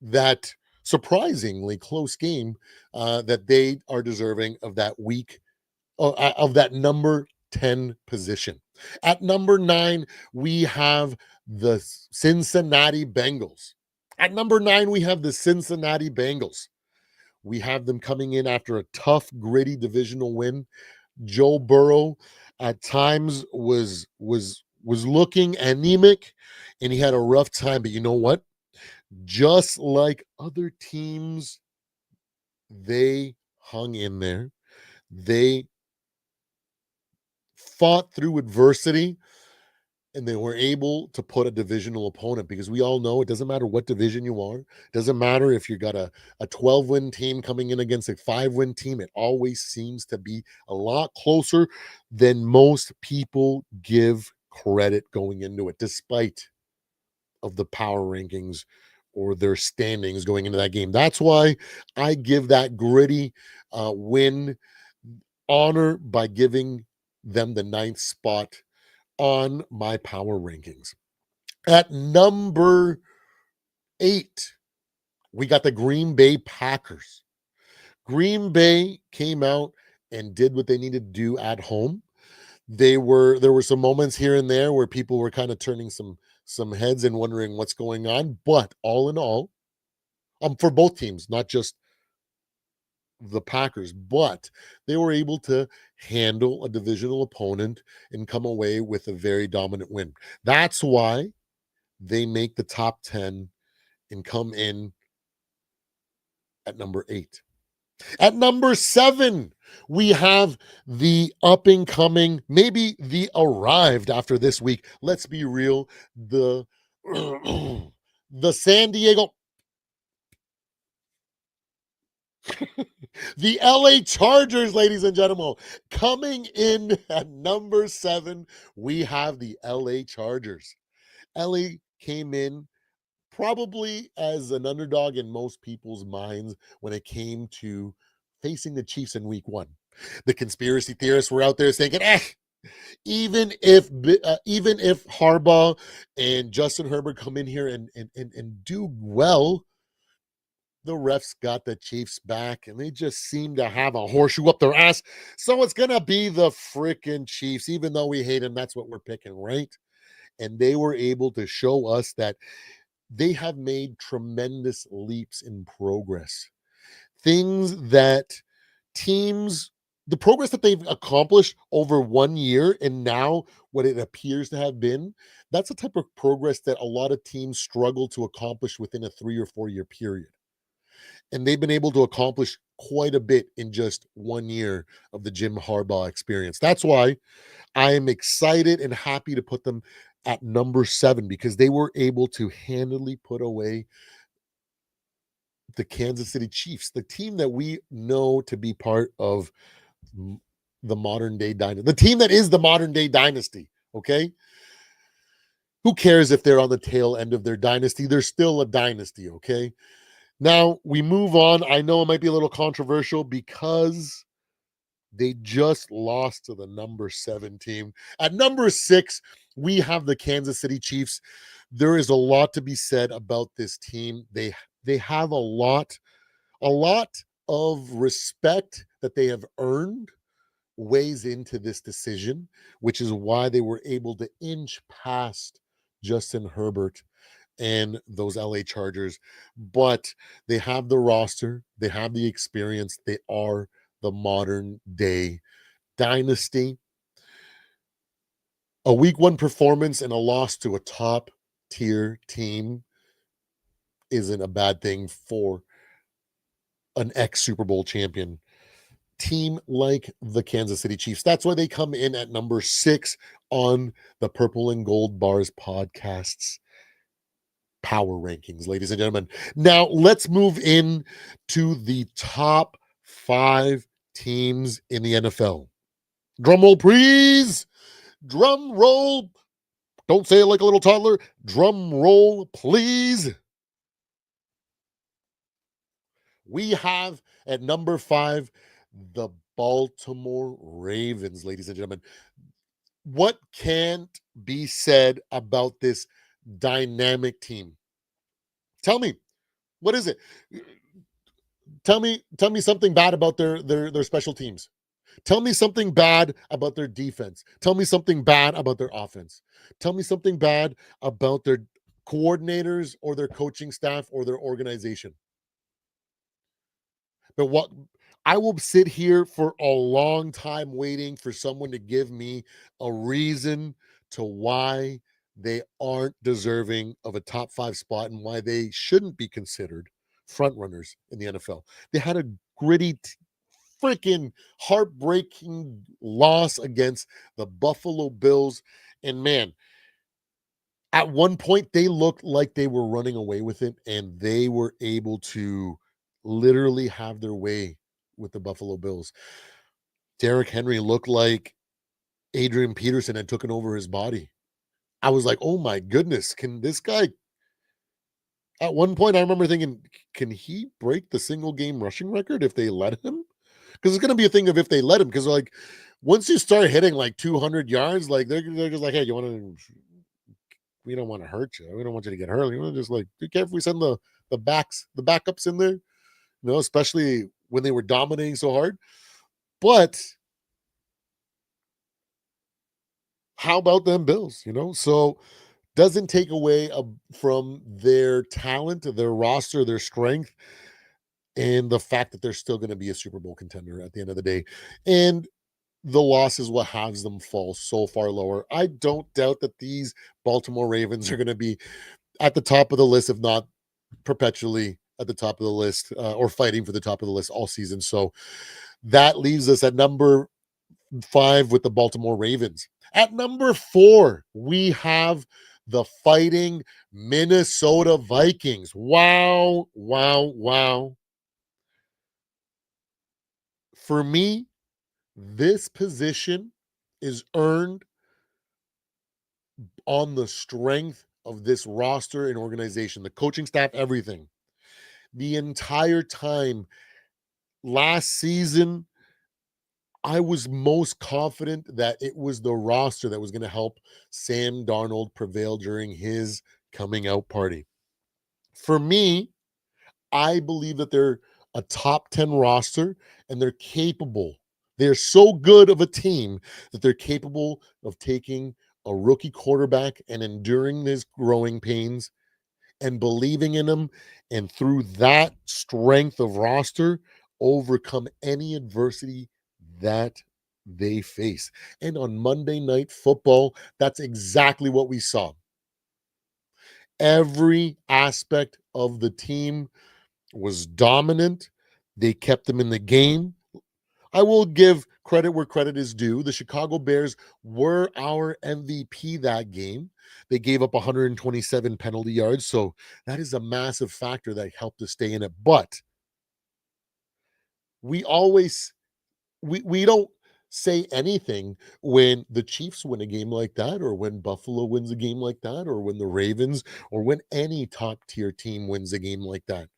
that surprisingly close game that they are deserving of that of that number 10 position. At number 9, we have the Cincinnati Bengals. At number 9, we have the Cincinnati Bengals. We have them coming in after a tough, gritty divisional win. Joe Burrow at times was looking anemic, and he had a rough time. But you know what? Just like other teams, they hung in there. They fought through adversity, and they were able to put a divisional opponent, because we all know it doesn't matter what division you are. It doesn't matter if you got a 12-win team coming in against a 5-win team. It always seems to be a lot closer than most people give credit going into it, despite of the power rankings or their standings going into that game. That's why I give that gritty win honor by giving them the 9th spot on my power rankings. At number 8, we got the Green Bay Packers. Green Bay came out and did what they needed to do at home. There were some moments here and there where people were kind of turning some heads and wondering what's going on, but all in all, for both teams, not just the Packers, but they were able to handle a divisional opponent and come away with a very dominant win. That's why they make the top 10 and come in at number 8. At number 7, we have the up and coming, maybe the arrived after this week. Let's be real, the the San Diego, the LA Chargers, ladies and gentlemen, coming in at number 7. We have the LA Chargers. LA came in probably as an underdog in most people's minds when it came to facing the Chiefs in week 1. The conspiracy theorists were out there thinking, even if Harbaugh and Justin Herbert come in here and do well, the refs got the Chiefs back, and they just seem to have a horseshoe up their ass. So it's going to be the freaking Chiefs. Even though we hate them, that's what we're picking, right? And they were able to show us that they have made tremendous leaps in progress. Things that the progress that they've accomplished over 1 year and now what it appears to have been, that's the type of progress that a lot of teams struggle to accomplish within a 3 or 4 year period. And they've been able to accomplish quite a bit in just 1 year of the Jim Harbaugh experience. That's why I am excited and happy to put them at number 7, because they were able to handily put away the Kansas City Chiefs, the team that we know to be part of the modern day dynasty, the team that is the modern day dynasty. Okay. Who cares if they're on the tail end of their dynasty? They're still a dynasty. Okay. Now we move on. I know it might be a little controversial because they just lost to the number 7 team. At number 6, we have the Kansas City Chiefs. There is a lot to be said about this team. They have a lot of respect that they have earned weighs into this decision, which is why they were able to inch past Justin Herbert and those LA Chargers. But they have the roster, they have the experience, they are the modern day dynasty. A week 1 performance and a loss to a top tier team isn't a bad thing for an ex Super Bowl champion team like the Kansas City Chiefs. That's why they come in at number 6 on the Purple and Gold Bars podcast's power rankings, ladies and gentlemen. Now let's move in to the top 5 teams in the NFL. Drum roll, please. Drum roll. Don't say it like a little toddler. Drum roll, please. We have at number 5 the Baltimore Ravens, ladies and gentlemen. What can't be said about this dynamic team? Tell me, what is it? Tell me something bad about their special teams. Tell me something bad about their defense. Tell me something bad about their offense. Tell me something bad about their coordinators or their coaching staff or their organization. But what I will sit here for a long time waiting for someone to give me a reason to why they aren't deserving of a top 5 spot and why they shouldn't be considered front runners in the NFL. They had a gritty, freaking heartbreaking loss against the Buffalo Bills. And man, At one point, they looked like they were running away with it, and they were able to literally have their way with the Buffalo Bills. Derrick Henry looked like Adrian Peterson had taken over his body. I was like, "Oh my goodness, can this guy?" At one point, I remember thinking, "Can he break the single game rushing record if they let him?" Because it's going to be a thing of if they let him. Because like once you start hitting like 200 yards, like they're just like, "Hey, you want to? We don't want to hurt you. We don't want you to get hurt. We want to just like be careful. We send the backups in there, especially when they were dominating so hard." But how about them Bills? So doesn't take away from their talent, their roster, their strength, and the fact that they're still going to be a Super Bowl contender at the end of the day. And the loss is what has them fall so far lower. I don't doubt that these Baltimore Ravens are going to be at the top of the list, if not perpetually at the top of the list, or fighting for the top of the list all season. So that leaves us at number 5 with the Baltimore Ravens. At number 4, we have the fighting Minnesota Vikings. Wow, wow, wow. For me, this position is earned on the strength of this roster and organization, the coaching staff, everything. The entire time last season, I was most confident that it was the roster that was going to help Sam Darnold prevail during his coming out party. For me, I believe that they're a top 10 roster and they're capable. They're so good of a team that they're capable of taking a rookie quarterback and enduring his growing pains and believing in him. And through that strength of roster, overcome any adversity that they face. And on Monday Night Football, that's exactly what we saw. Every aspect of the team was dominant. They kept them in the game. I will give credit where credit is due. The Chicago Bears were our MVP that game. They gave up 127 penalty yards, so that is a massive factor that helped us stay in it. But we always we don't say anything when the Chiefs win a game like that, or when Buffalo wins a game like that, or when the Ravens, or when any top tier team wins a game like that.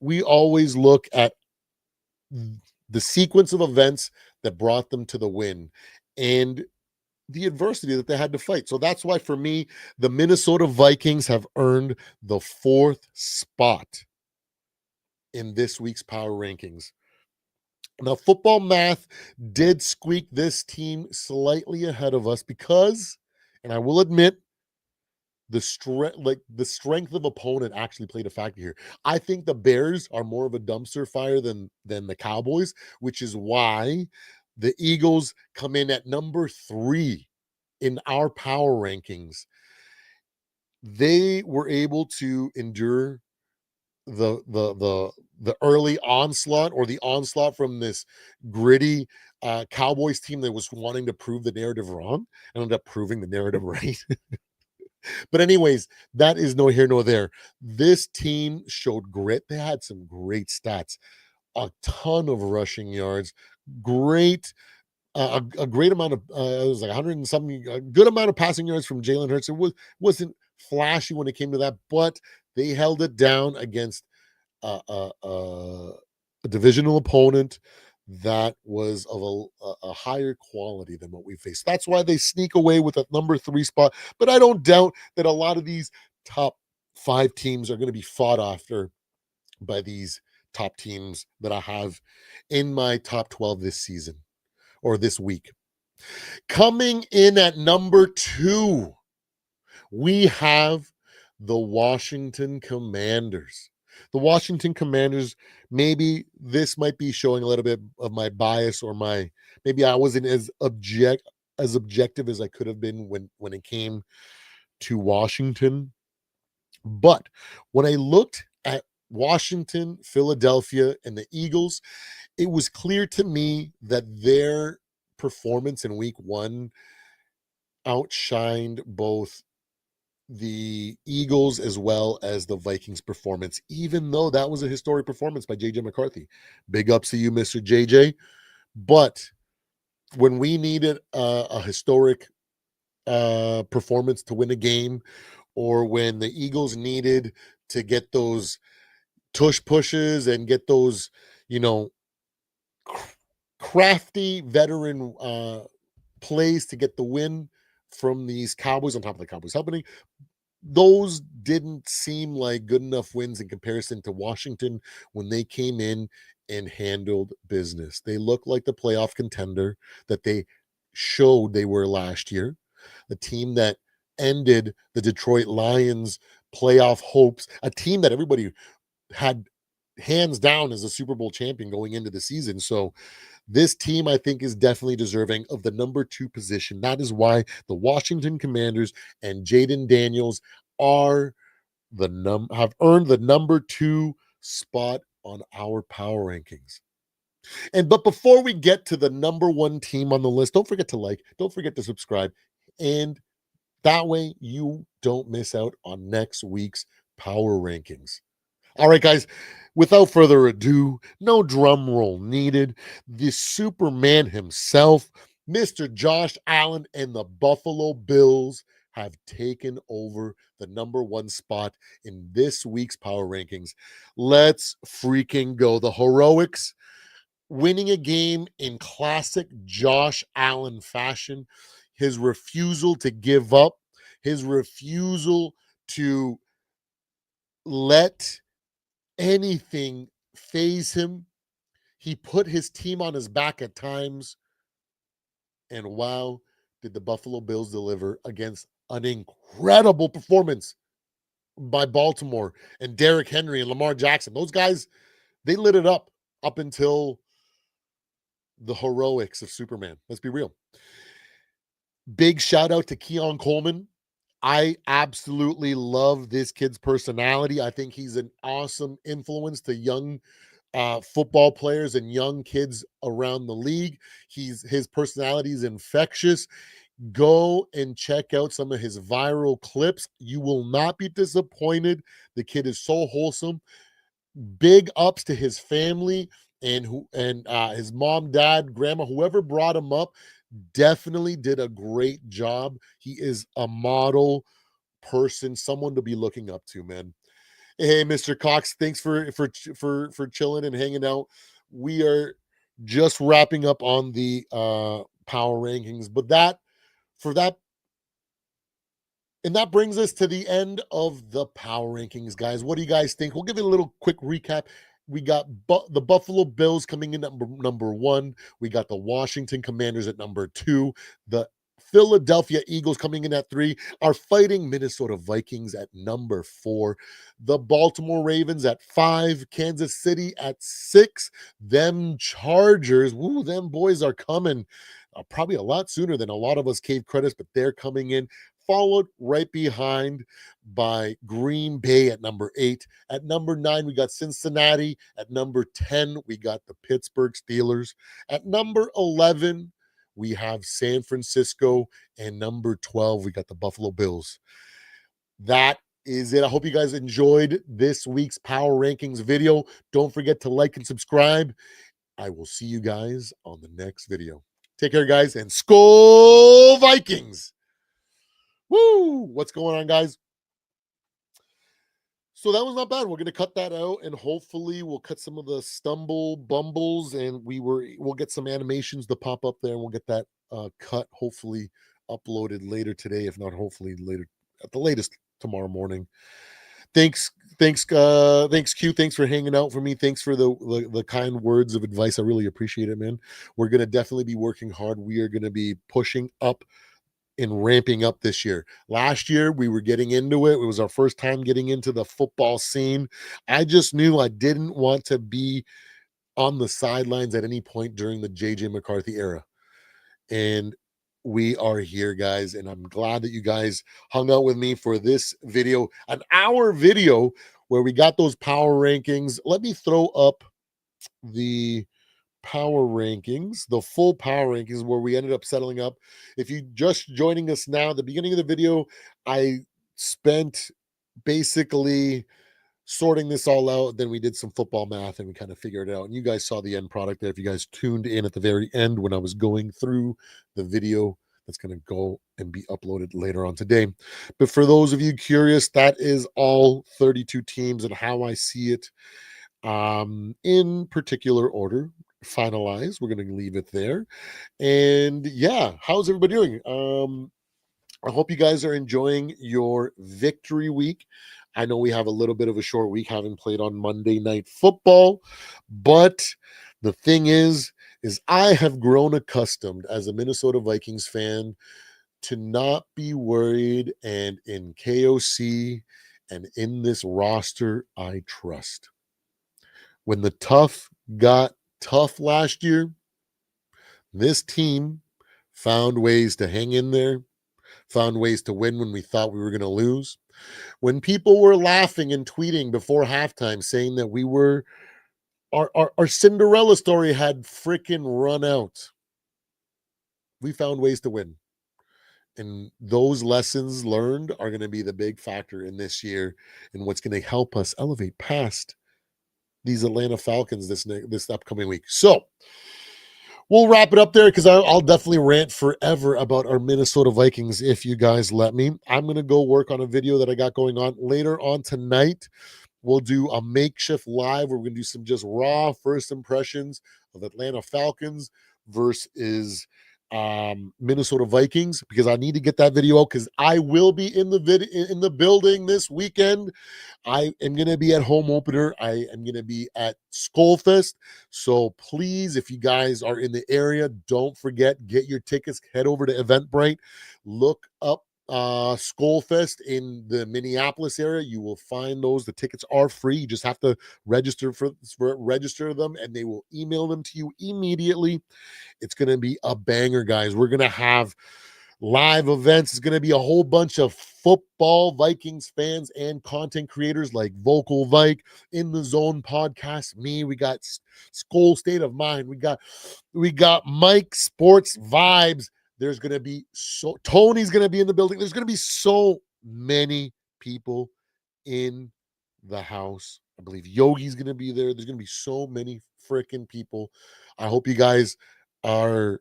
We always look at the sequence of events that brought them to the win and the adversity that they had to fight. So that's why, for me, the Minnesota Vikings have earned the 4th spot in this week's power rankings. Now, football math did squeak this team slightly ahead of us because, and I will admit, the strength of opponent actually played a factor here. I think the Bears are more of a dumpster fire than the Cowboys, which is why the Eagles come in at number 3 in our power rankings. They were able to endure the early onslaught, or the onslaught from this gritty Cowboys team that was wanting to prove the narrative wrong and ended up proving the narrative right. But anyways, that is no here nor there. This team showed grit. They had some great stats, a ton of rushing yards, great a great amount of it was like 100 and something, a good amount of passing yards from Jalen Hurts. Wasn't flashy when it came to that, but they held it down against uh, uh, uh, a divisional opponent that was of a higher quality than what we faced. That's why they sneak away with a number 3 spot. But I don't doubt that a lot of these top 5 teams are going to be fought after by these top teams that I have in my top 12 this season or this week. Coming in at number 2, we have the Washington Commanders. The Washington Commanders, maybe this might be showing a little bit of my bias, or maybe I wasn't as objective as I could have been when it came to Washington. But when I looked at Washington, Philadelphia, and the Eagles, it was clear to me that their performance in week 1 outshined both the Eagles as well as the Vikings performance, even though that was a historic performance by JJ McCarthy. Big ups to you, Mr. JJ. But when we needed a historic performance to win a game, or when the Eagles needed to get those tush pushes and get those, you know, crafty veteran plays to get the win from these Cowboys, on top of the Cowboys helping, those didn't seem like good enough wins in comparison to Washington when they came in and handled business. They looked like the playoff contender that they showed they were last year, the team that ended the Detroit Lions playoff hopes, a team that everybody had hands down as a Super Bowl champion going into the season. So this team, I think, is definitely deserving of the number 2 position. That is why the Washington Commanders and Jaden Daniels are have earned the number 2 spot on our power rankings. But before we get to the number 1 team on the list, don't forget to like, don't forget to subscribe, and that way you don't miss out on next week's power rankings. All right, guys, without further ado, no drum roll needed. The Superman himself, Mr. Josh Allen, and the Buffalo Bills have taken over the number 1 spot in this week's power rankings. Let's freaking go. The Heroics winning a game in classic Josh Allen fashion. His refusal to give up, his refusal to let anything phase him. He put his team on his back at times. And wow, did the Buffalo Bills deliver against an incredible performance by Baltimore and Derrick Henry and Lamar Jackson. Those guys, they lit it up until the heroics of Superman. Let's be real. Big shout out to Keon Coleman. I absolutely love this kid's personality. I think he's an awesome influence to young football players and young kids around the league. His personality is infectious. Go and check out some of his viral clips. You will not be disappointed. The kid is so wholesome. Big ups to his family and his mom, dad, grandma, whoever brought him up. Definitely did a great job. He is a model person, someone to be looking up to, man. Hey, Mr. Cox, thanks for chilling and hanging out. We are just wrapping up on the power rankings, but that brings us to the end of the power rankings, guys. What do you guys think? We'll give it a little quick recap. We got the Buffalo Bills coming in at number 1. We got the Washington Commanders at number 2. The Philadelphia Eagles coming in at 3. Our fighting Minnesota Vikings at number 4. The Baltimore Ravens at 5. Kansas City at 6. Them Chargers, woo, them boys are coming probably a lot sooner than a lot of us gave credits, but they're coming in. Followed right behind by Green Bay at number 8. At number 9, we got Cincinnati. At number 10, we got the Pittsburgh Steelers. At number 11, we have San Francisco. And number 12, we got the Buffalo Bills. That is it. I hope you guys enjoyed this week's Power Rankings video. Don't forget to like and subscribe. I will see you guys on the next video. Take care, guys, and Skol Vikings! Woo! What's going on, guys? So that was not bad. We're going to cut that out, and hopefully we'll cut some of the stumble bumbles, and we'll get some animations to pop up there, and we'll get that cut, hopefully uploaded later today, if not hopefully later at the latest tomorrow morning. Thanks, Q. Thanks for hanging out for me. Thanks for the kind words of advice. I really appreciate it, man. We're going to definitely be working hard. We are going to be pushing up and ramping up this year. Last year, we were getting into it. It was our first time getting into the football scene. I just knew I didn't want to be on the sidelines at any point during the JJ McCarthy era. And we are here, guys, and I'm glad that you guys hung out with me for this video, an hour video where we got those power rankings. Let me throw up the power rankings, the full power rankings where we ended up settling up. If you just joining us now, at the beginning of the video, I spent basically sorting this all out. Then we did some football math and we kind of figured it out. And you guys saw the end product there. If you guys tuned in at the very end when I was going through the video that's going to go and be uploaded later on today. But for those of you curious, that is all 32 teams and how I see it in particular order finalized. We're going to leave it there. And yeah, how's everybody doing? I hope you guys are enjoying your victory week. I know we have a little bit of a short week having played on Monday Night Football, but the thing is I have grown accustomed as a Minnesota Vikings fan to not be worried, and in KOC and in this roster, I trust. When the tough got tough last year, this team found ways to hang in there, found ways to win when we thought we were going to lose. When people were laughing and tweeting before halftime saying that we were our Cinderella story had freaking run out, we found ways to win. And those lessons learned are going to be the big factor in this year and what's going to help us elevate past these Atlanta Falcons this upcoming week. So we'll wrap it up there because I'll definitely rant forever about our Minnesota Vikings if you guys let me. I'm going to go work on a video that I got going on later on tonight. We'll do a makeshift live where we're going to do some just raw first impressions of Atlanta Falcons versus Minnesota Vikings, because I need to get that video out because I will be in the building this weekend. I am going to be at home opener. I am going to be at Skullfest. So please, if you guys are in the area, don't forget, get your tickets. Head over to Eventbrite. Look up Skullfest in the Minneapolis area. You will find those. The tickets are free. You just have to register register them, and they will email them to you immediately. It's going to be a banger, guys. We're going to have live events. It's going to be a whole bunch of football Vikings fans and content creators like Vocal Vike, In the Zone podcast, me. We got Skull State of Mind. We got Mike Sports Vibes. There's going to be Tony's going to be in the building. There's going to be so many people in the house. I believe Yogi's going to be there. There's going to be so many freaking people. I hope you guys are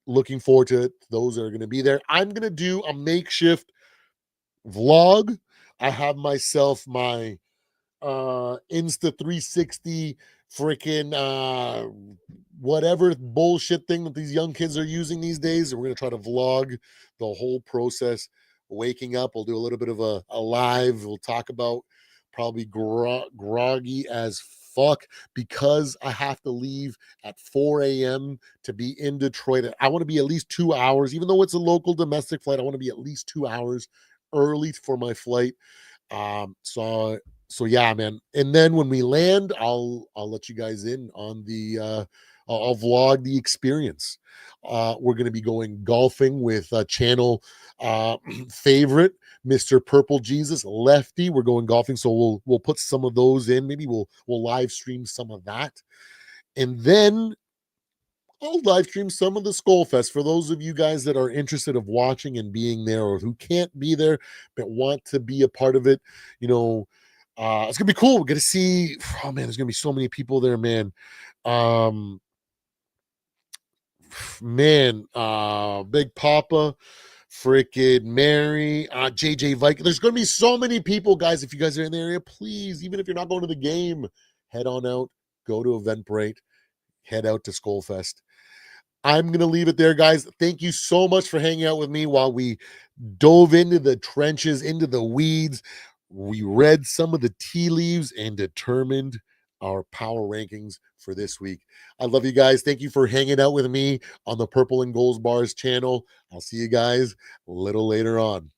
looking forward to it. Those that are going to be there. I'm going to do a makeshift vlog. I have myself my Insta 360 freaking whatever bullshit thing that these young kids are using these days. And we're going to try to vlog the whole process. Waking up, we'll do a little bit of a live. We'll talk about probably groggy as fuck because I have to leave at 4 a.m. to be in Detroit. I want to be at least 2 hours, even though it's a local domestic flight. I want to be at least 2 hours early for my flight. So yeah, man. And then when we land, I'll let you guys in on the I'll vlog the experience. We're going to be going golfing with channel favorite Mr. Purple Jesus Lefty. We're going golfing, so we'll put some of those in. Maybe we'll live stream some of that, and then I'll live stream some of the Skullfest for those of you guys that are interested of watching and being there, or who can't be there but want to be a part of it. You know, it's gonna be cool. We're gonna see. Oh man, there's gonna be so many people there, man. Big Papa, freaking Mary, JJ Viking. There's gonna be so many people, guys. If you guys are in the area, please, even if you're not going to the game, head on out, go to Eventbrite, head out to Skullfest. I'm going to leave it there, guys. Thank you so much for hanging out with me while we dove into the trenches, into the weeds. We read some of the tea leaves and determined our power rankings for this week. I love you guys. Thank you for hanging out with me on the Purple and Gold Bars channel. I'll see you guys a little later on.